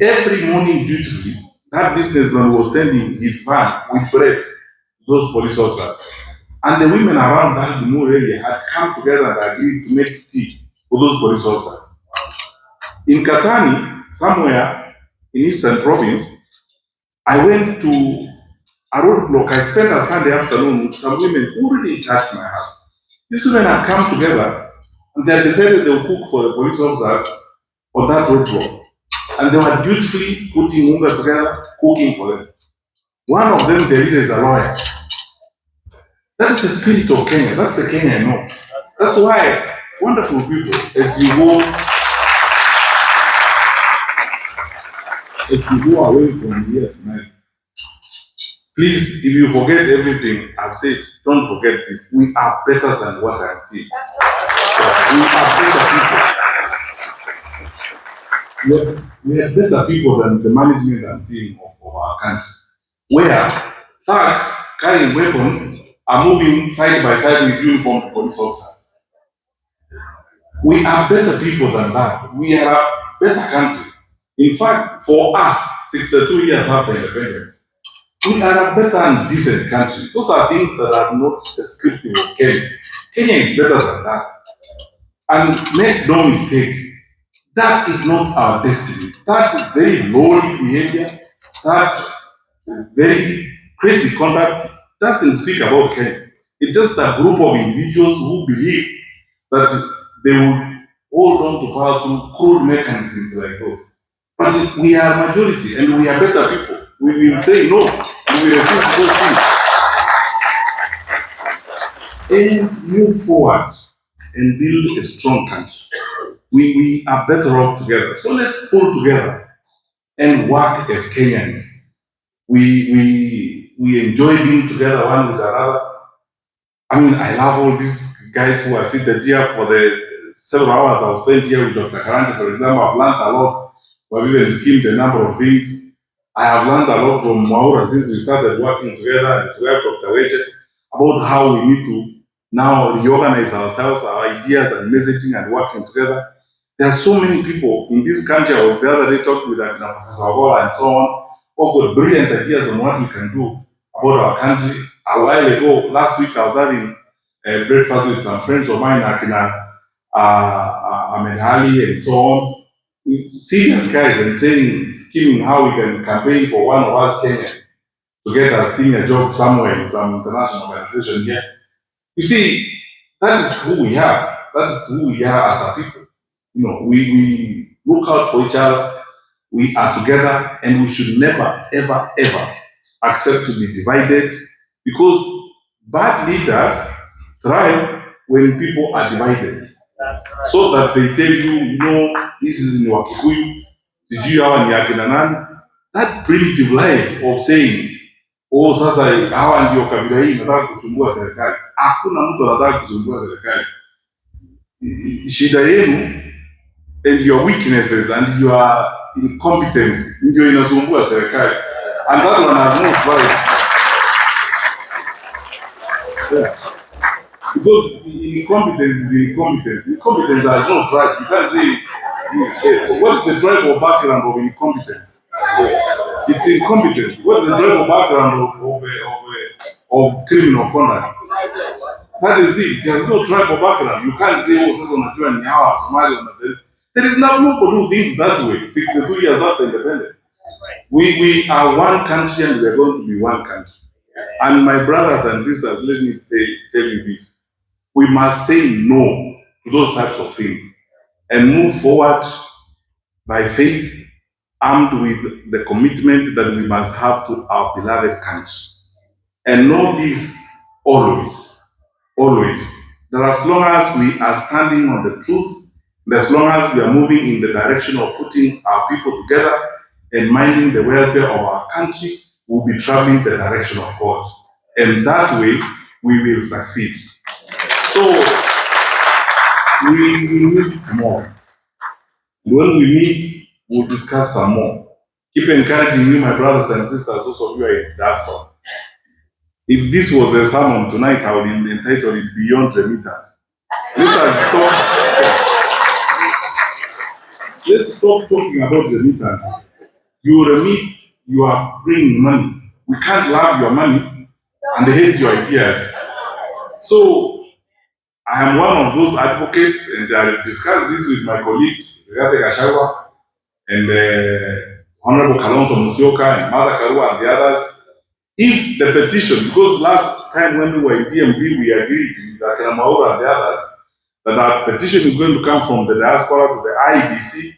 Every morning, dutifully, that businessman was sending his van with bread to those police officers. And the women around that Limuru area had come together and agreed to make tea for those police officers. In Katani, somewhere in Eastern Province, I went to a roadblock. I spent a Sunday afternoon with some women who really touched my heart. These women had come together and they had decided they would cook for the police officers on that roadblock. And they were dutifully putting unga together, cooking for them. One of them, the leader, is a lawyer. That's the spirit of Kenya. That's the Kenya I know. That's why, wonderful people, as you go away from here tonight, please, if you forget everything I've said, don't forget this. We are better than what I see. We are better people. We are better people than the management I'm seeing of our country, where thugs carrying weapons are moving side by side with uniformed police officers. We are better people than that. We are a better country. In fact, for us, 62 years after independence, we are a better and decent country. Those are things that are not descriptive of Kenya. Kenya is better than that. And make no mistake, that is not our destiny. That very lowly behavior, that very crazy conduct doesn't speak about Kenya. It's just a group of individuals who believe that they would hold on to power through crude mechanisms like those. But we are majority and we are better people. We will say no, and we refuse those things. And move forward and build a strong country. We are better off together. So let's pull together and work as Kenyans. We enjoy being together one with another. I mean, I love all these guys who are seated here for the several hours I've spent here with Dr. Karante, for example. I've learned a lot. We've even skimmed a number of things. I have learned a lot from Maura since we started working together, and to help Dr. Weche, about how we need to now reorganize ourselves, our ideas and messaging and working together. There are so many people in this country. I was the other day talking with Professor Ogola and so on, who got brilliant ideas on what we can do about our country. A while ago, last week, I was having a breakfast with some friends of mine, Akina Ahmed and so on. Serious guys and scheming how we can campaign for one of us Kenya to get a senior job somewhere in some international organization here. You see, that is who we are. That is who we are as a people. You know, we look out for each other. We are together, and we should never, ever, ever accept to be divided, because bad leaders thrive when people are divided. So that they tell you, this is in Wakikuyu, sijui hawa ni akina nani. That primitive life of saying, sasa hawa ndio kabila hii nataka kusumbua serikali. Hakuna mtu anataka kusumbua serikali. Shida yenu and your weaknesses and your incompetence ndio inasumbua serikali. And that one has no pride. Yeah. Because incompetence is incompetent. Incompetence has no drive. You can't say, what's the drive or background of incompetence? It's incompetent. What's the drive or background of criminal conduct? That is it. It has no drive or background. You can't say, sasa unajua ni hawa Somali wanataka. There is no people do things that way. 62 years after independence. We are one country and we are going to be one country. And my brothers and sisters, let me tell you this. We must say no to those types of things and move forward by faith, armed with the commitment that we must have to our beloved country. And know this always, that as long as we are standing on the truth, and as long as we are moving in the direction of putting our people together and minding the welfare of our country, we'll be traveling the direction of God. And that way, we will succeed. So, We will meet tomorrow. When we meet, we'll discuss some more. Keep encouraging you, my brothers and sisters, those of you are in Diaspora. If this was a sermon tonight, I would entitle it Beyond Remittance. Let's stop talking about remittance. You remit, you are bringing money. We can't love your money and hate your ideas. So I am one of those advocates, and I discussed this with my colleagues, Rigathi Gachagua and Honorable Kalonzo Musyoka and Martha Karua and the others. If the petition, because last time when we were in DMV, we agreed with Akinamaura and the others that our petition is going to come from the diaspora to the IEBC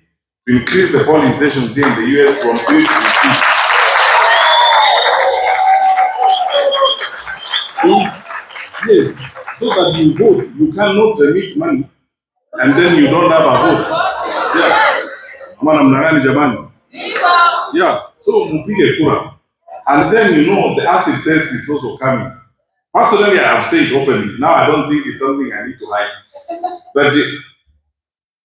to increase the polling stations here in the US from 3 to 2. Yes, so that you vote. You cannot remit money and then you don't have a vote. Yeah. Yeah. So mpige kura. And then you know the acid test is also coming. Personally, I have said openly. Now I don't think it's something I need to hide. But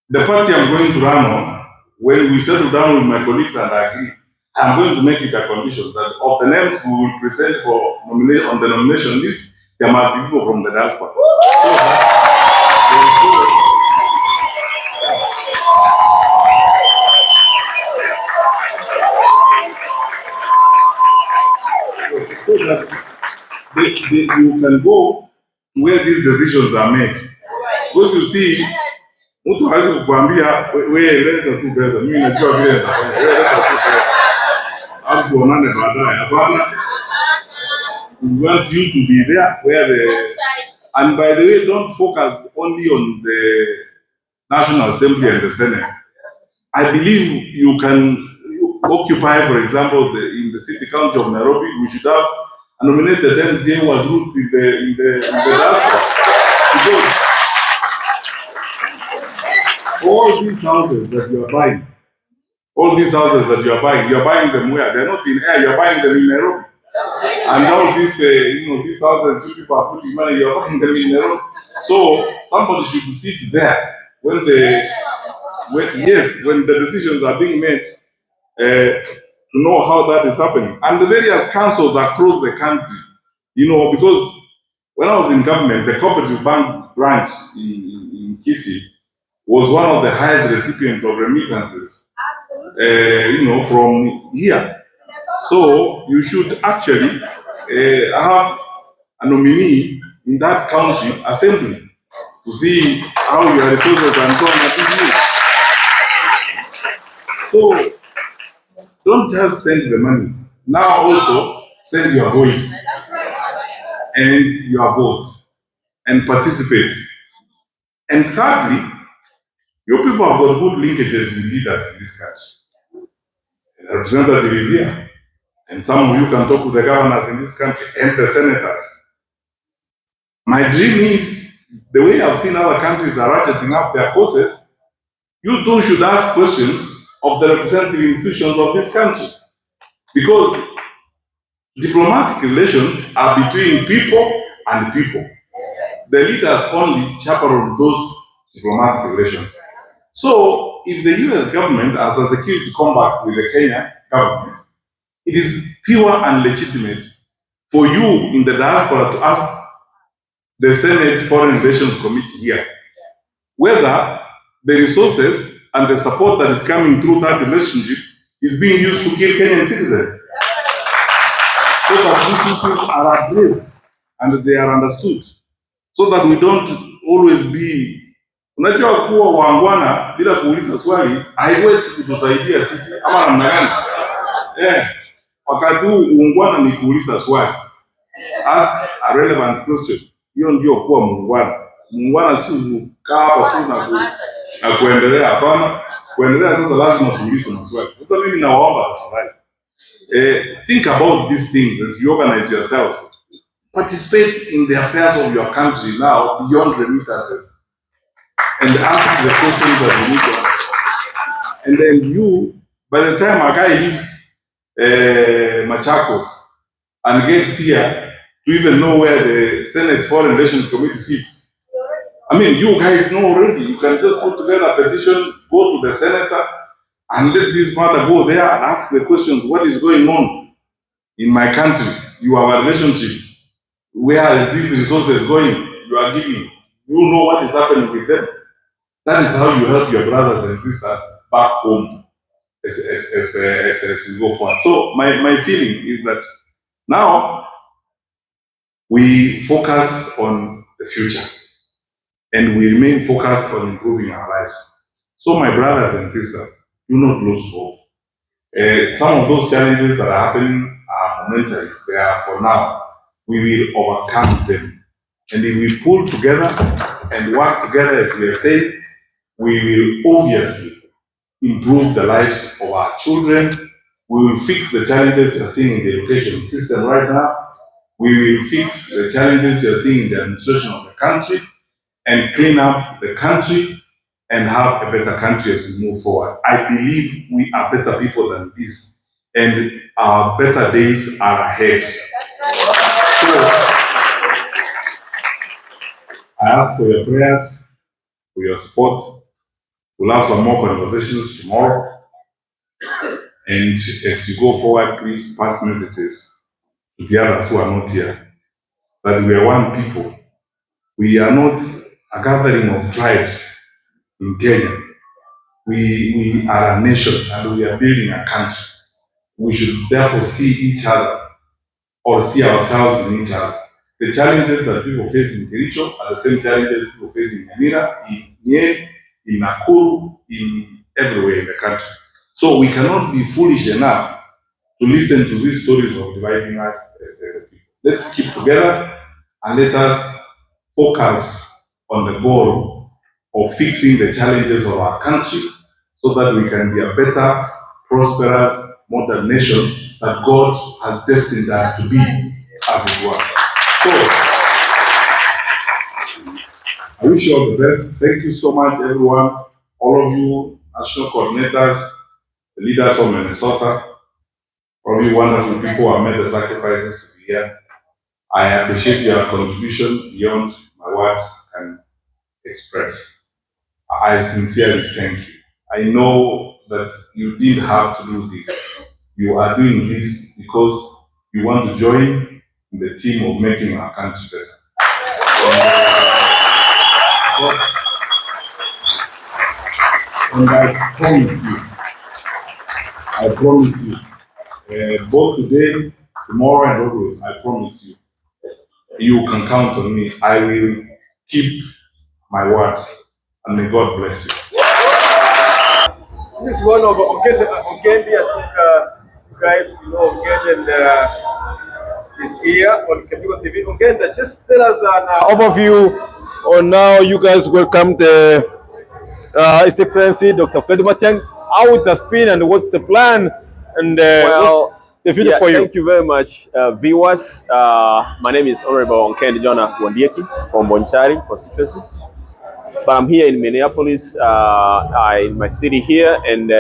the party I'm going to run on, when we settle down with my colleagues and agree, I'm going to make it a condition that of the names we will present for on the nomination list, there must be people from the diaspora. So that you can go where these decisions are made. Because you see, mtu hawezi kukuambia wewe leta tu pesa, mimi najua vile nitafanya, wewe leta tu pesa, au tuonane baadaye. Hapana, we want you to be there where and by the way, don't focus only on the National Assembly and the Senate. I believe you can occupy, for example, in the city county of Nairobi, we should have nominated MCA who has roots in the diaspora. Because all these houses that you are buying, you are buying them where? They're not in air, you're buying them in Nairobi. And all these, these houses, people are putting money, you're buying them in Nairobi. So somebody should sit there when the decisions are being made to know how that is happening. And the various councils across the country, because when I was in government, the Cooperative Bank branch in Kisii was one of the highest recipients of remittances, from here. So you should actually have a nominee in that county assembly to see how your resources and so on are being used. So don't just send the money. Now also send your voice and your vote and participate. And thirdly, your people have got good linkages with leaders in this country. The representative is here. And some of you can talk to the governors in this country and the senators. My dream is, the way I've seen other countries are ratcheting up their courses, you too should ask questions of the representative institutions of this country. Because diplomatic relations are between people and people. The leaders only chaperone those diplomatic relations. So, if the US government has a security compact with the Kenya government, it is pure and legitimate for you in the diaspora to ask the Senate Foreign Relations Committee here whether the resources and the support that is coming through that relationship is being used to kill Kenyan citizens. So that these issues are addressed and they are understood. So that we don't always be, unajua kuwa wangwana bila kuuliza swali haiwezi kutusaidia sisi ama namna gani? Wakati huu uungwana ni kuuliza swali. Ask a relevant question. Hiyo ndio kuwa muungwana. Muungwana si kukaa hapa tu na kuendelea, hapana. Kuendelea sasa lazima tuulize maswali. Sasa mimi nawaomba tafadhali. Think about these things as you organize yourselves. Participate in the affairs of your country now beyond remittances and ask the questions that you need to ask. And then you, by the time a guy leaves Machakos and gets here to even know where the Senate Foreign Relations Committee sits, I mean, you guys know already. You can just put together a petition, go to the senator, and let this matter go there and ask the questions. What is going on in my country? You have a relationship. Where is these resources going? You are giving. You know what is happening with them. That is how you help your brothers and sisters back home as we go forward. So my feeling is that now we focus on the future and we remain focused on improving our lives. So my brothers and sisters, do not lose hope. Some of those challenges that are happening are momentary. They are for now. We will overcome them. And if we pull together and work together as we are saying, we will obviously improve the lives of our children. We will fix the challenges we are seeing in the education system right now. We will fix the challenges we are seeing in the administration of the country and clean up the country and have a better country as we move forward. I believe we are better people than this, and our better days are ahead. So, I ask for your prayers, for your support. We'll have some more conversations tomorrow. And as you go forward, please pass messages to the others who are not here, that we are one people. We are not a gathering of tribes in Kenya. We are a nation and we are building a country. We should therefore see each other or see ourselves in each other. The challenges that people face in Kericho are the same challenges people face in Nyamira, in Nyeri, in Nakuru, in everywhere in the country. So we cannot be foolish enough to listen to these stories of dividing us as people. Let's keep together and let us focus on the goal of fixing the challenges of our country so that we can be a better, prosperous, modern nation that God has destined us to be, as it were. So, I wish you all the best. Thank you so much, everyone, all of you, national coordinators, the leaders from Minnesota, all you wonderful people who have made the sacrifices to be here. I appreciate your contribution beyond my words can express. I sincerely thank you. I know that you did have to do this. You are doing this because you want to join the team of making our country better. And I promise you, both today, tomorrow, and always, I promise you, you can count on me. I will keep my words, and may God bless you. This is one of Ongendi. I think you guys, Ongendi is here on Kemiko TV. Ongendi, just tell us an overview on how you guys welcomed His Excellency Dr. Fred Matiang'i, how it has been and what's the plan and well, the future for you. Thank you very much, viewers. My name is Honorable Onkendi Jonah Wandieki from Bonchari constituency, but I'm here in Minneapolis, in my city here, and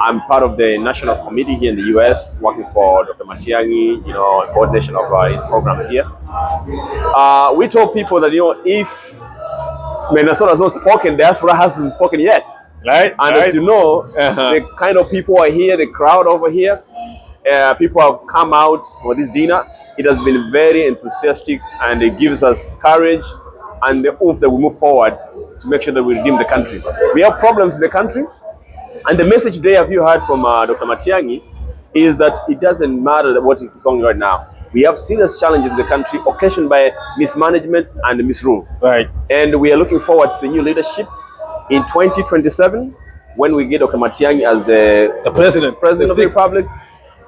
I'm part of the national committee here in the U.S. working for Dr. Matiang'i, coordination of his programs here. We told people that if Minnesota has not spoken, Diaspora hasn't spoken yet. Right. And as you know, the kind of people are here, the crowd over here, people have come out for this dinner. It has been very enthusiastic and it gives us courage and the hope that we move forward to make sure that we redeem the country. We have problems in the country, and the message today, have you heard from Dr. Matiang'i, is that it doesn't matter what is going on right now. We have serious challenges in the country occasioned by mismanagement and misrule. Right. And we are looking forward to the new leadership in 2027 when we get Dr. Matiang'i as the president of the Republic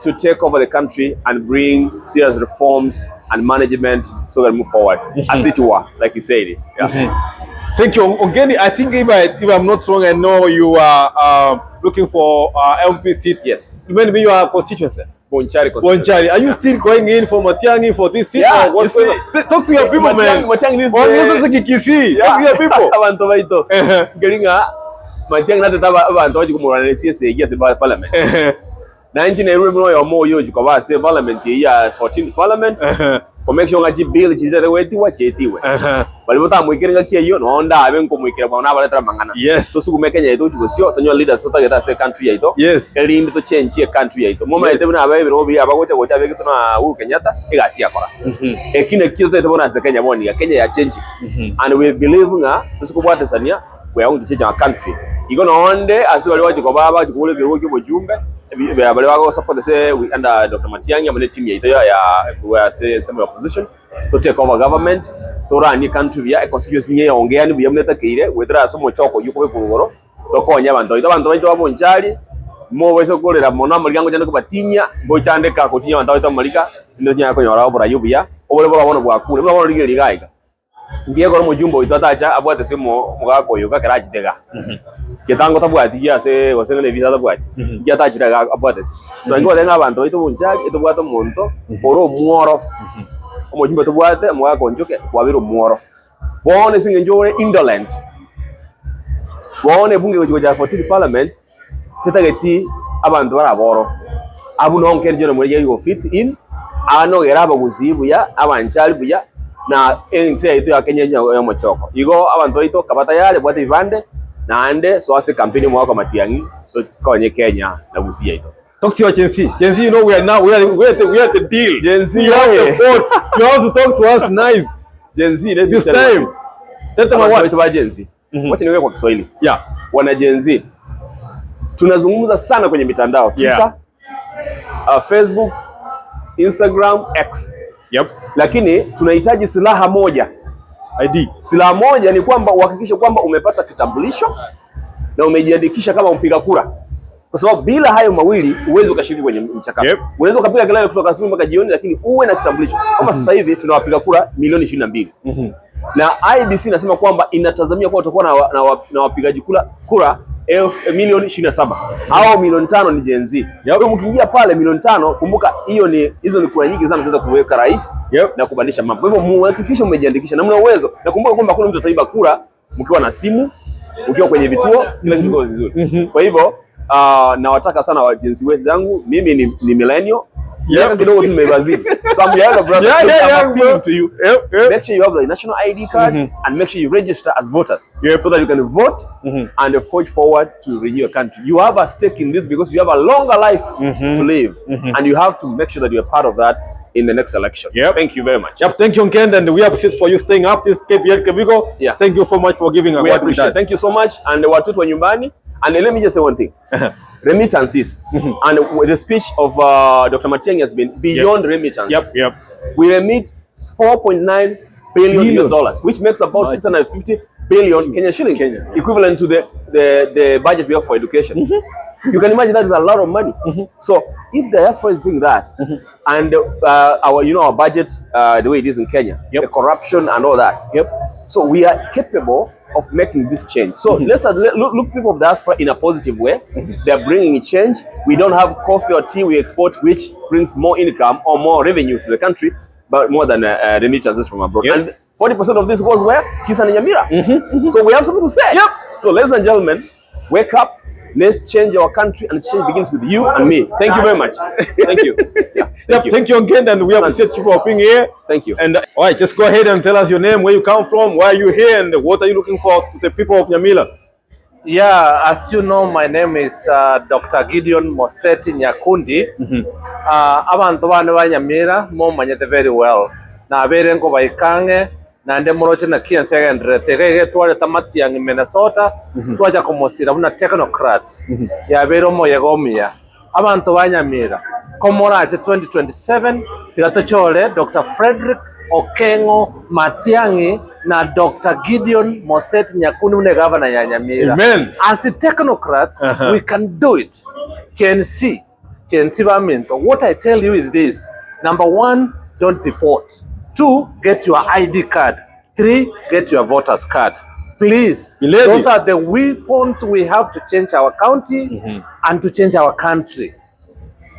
to take over the country and bring serious reforms and management so that we move forward, as it were, like he said. Yeah. Thank you, Ongendi. I think if I'm not wrong, I know you are looking for MP seat. Yes. When you are constituency. Bonchari constituency. Bonchari. Are you still going in for Matiang'i for this seat? Yeah. You see, talk to your people, man. Matiang'i is Talk to your people. Matiang'i na tata abantu baje kumurana CSA yes parliament. Na engineer room no yo mo yo jikoba say parliament ya 14th parliament. make sure ngaji bill chitete wetiwa chetiwe bali bota muikiringa kiyo no nda abe nkomwikira bwana baletera mangana Yes. so suku mekenya yetu chibosio tonyo leaders sota geta se country yaito Yes. elindi to change ye country yaito moma yete bina abe biro bi abagocha gocha be kituna Uhuru Kenyatta igasi akora ekine kito tete bona se Kenya moni ya Kenya ya change and we believe nga tusikubwa Tanzania we are going to change our country igona onde asibali waje ko baba chikule biro ki bojumbe bali wako support say we under Dr. Matiang'i amane team yaito ya we are say some opposition to take over government to run the country ya constituency nye ongea ni biyamneta keire wethera somo choko yuko kurugoro tokonya abantu baito abonjali mo weso kolera mona maligango cyane kubatinya ngo cyandeka ko tinya abantu baito malika ndo nya ko yora obora yubya obole bora bono bwakure bora bono ligeri gaiga ngiye ko mujumbo itatacha abwate simo mugako yuka karajitega ketango tabwati ya se wasengene visa tabwati ngiye tachira abwate so ngo denga abantu baito bonjali ito bwato monto oro muoro omujimbo tubwate mwako njoke wabiro muoro bone singe njore indolent bone bunge goja 14 parliament tetageti abantu baraboro abu no nkerje no muri yo fit in ano geraba guzibuya abanchali buya na ense yitu ya Kenya ya mochoko igo abantu ito kabata yale bwate bibande na ande so ase campaign mwako Matiang'i to konye Kenya na gusia ito. Talk to your Gen Z. Gen Z, you know we are at the deal. Gen Z, you have the vote. You have to talk to us nice. Gen Z, this time. Tell them what about Gen Z. Wacha niwe kwa Kiswahili. Yeah. Wana Gen Z. Tunazungumza sana kwenye mitandao. Twitter, Facebook, Instagram, X. Yep. Lakini tunahitaji silaha moja. ID. Silaha moja ni kwamba uhakikishe kwamba umepata kitambulisho na umejiandikisha kama mpiga kura. Kwa sababu bila hayo mawili uwezo ukashiriki kwenye mchakato. Yep. Unaweza ukapiga kelele kutoka asubuhi mpaka jioni lakini uwe na kitambulisho. Kama sasa hivi tunawapiga kura milioni 22. Na IBC nasema kwamba inatazamia kwa utakuwa na wapigaji kura milioni 27. Hao milioni 5 ni Gen Z. Yep. Kwa mkiingia pale milioni 5 kumbuka hizo ni kura nyingi sana zinaweza kuweka rais na kubadilisha mambo. Kwa hivyo muhakikishe umejiandikisha na mna uwezo. Na kumbuka kwamba hakuna mtu ataiba kura mkiwa na simu, ukiwa kwenye vituo, kila kitu kiko vizuri. Kwa hivyo nawataka sana wajenzi wenzangu, mimi ni millennial. Miaka kidogo tu nimebazidi. So I'm your brother. I'm appealing to you. Make sure you have the national ID card and make sure you register as voters so that you can vote and forge forward to renew your country. You have a stake in this because you have a longer life to live and you have to make sure that you are part of that in the next election. Thank you very much. Thank you, Nkend, and we appreciate for you staying up this Kevigo. Thank you so much for giving us. We appreciate. Thank you so much. And watu wa nyumbani. And let me just say one thing. Remittances and the speech of Dr. Matiang'i has been beyond remittances. We remit 4.9 billion US dollars, which makes about 650 billion Kenya shillings, equivalent to the budget we have for education. You can imagine that is a lot of money. So if the diaspora is doing that, and our budget the way it is in Kenya, the corruption and all that, so we are capable of making this change. So let's look people of the diaspora in a positive way. They're bringing change. We don't have coffee or tea we export, which brings more income or more revenue to the country, but more than remittances from abroad. And 40% of this goes where? Kisa and Nyamira. So we have something to say. So ladies and gentlemen, wake up. Let's change our country, and change begins with you and me. Thank you very much. Thank you. Thank you again, and we appreciate you for being here. Thank you. And all right, just go ahead and tell us your name, where you come from, why are you here, and what are you looking for to the people of Nyamira? Yeah, as you know, my name is Dr. Gideon Moseti Nyakundi. Abantu bane ba Nyamira mo manyete very well. Na abere nko baikange na nde moroche na kianse ngendre tegege twale tamati yang Minnesota twaja komosira buna technocrats ya bero mo yegomia abantu ba Nyamira komora 2027 tigatochole Dr. Frederick Okengo Matiang'i na Dr. Gideon Moseti Nyakundi ne governor ya Nyamira. Amen. As the technocrats we can do it. Gen Z Baminto, what I tell you is this: number 1, don't deport. 2, get your ID card. 3, get your voters card. Please, those are the weapons we have to change our county and to change our country.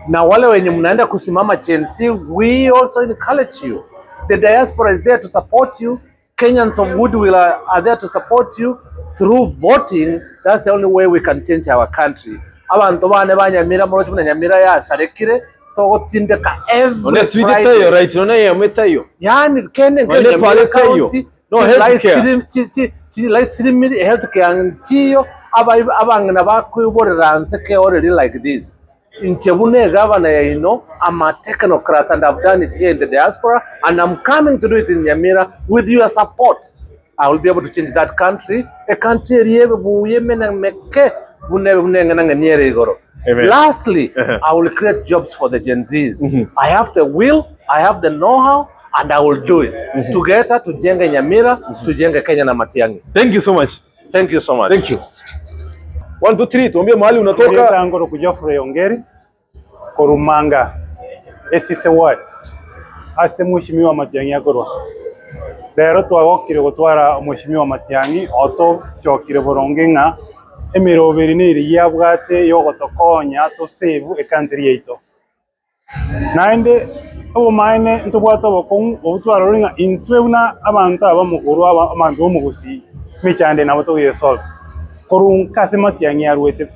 Na wale wenye mnaenda kusimama Gen Z, we also encourage you. The diaspora is there to support you. Kenyans of goodwill are there to support you through voting. That's the only way we can change our country. Abantu bane ba Nyamira morochi na Nyamira ya sarekire togotindeka every One tweet Friday. tayo, right? One ya metayo. Yani kene One pale tayo. No healthcare. Like healthcare nchiyo abangena bakwiboreranse ke already like this. Inchebune governor, I'm a technocrat and I've done it here in the diaspora and I'm coming to do it in Nyamira with your support. I will be able to change that country. A country Lastly, I will create jobs for the Gen Zs. I have the will, I have the know-how, and I will do it. Together to jenga Nyamira, to jenga Kenya na Matiangi. Thank you so much. Thank you so much. Thank you. 1, 2, 3, tuambie mahali unatoka. Tangoro kujofre ongeri korumanga esise ward ase mushimiwa Matiang'i akorwa rero twagokire gutwara mushimiwa Matiang'i oto chokire boronge nga emiroberi niri yabwate yogotokonya to save a country yaito naende obumaine ntubwata bokon obutwara ringa intwebuna abantu abamukuru abantu bomugusi michande nabo toyesolve korun kasi Matiang'i arwete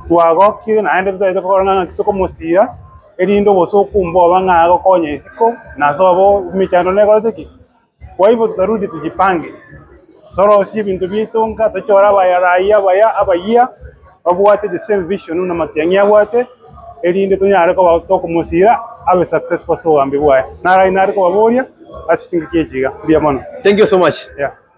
twagokire naende tutaite koranga tukomusira erindo bosokumbo banga gokonya isiko nasobo michando negoroteki kwa hivyo tutarudi tujipange toro si bintu bitunga tachora abaya babwate the same vision na Matiang'i abwate erindo tunyare ko tokomusira abe successful so ambibwa na rainare ko baboria asichinga kichiga bia mono. Thank you so much. Yeah.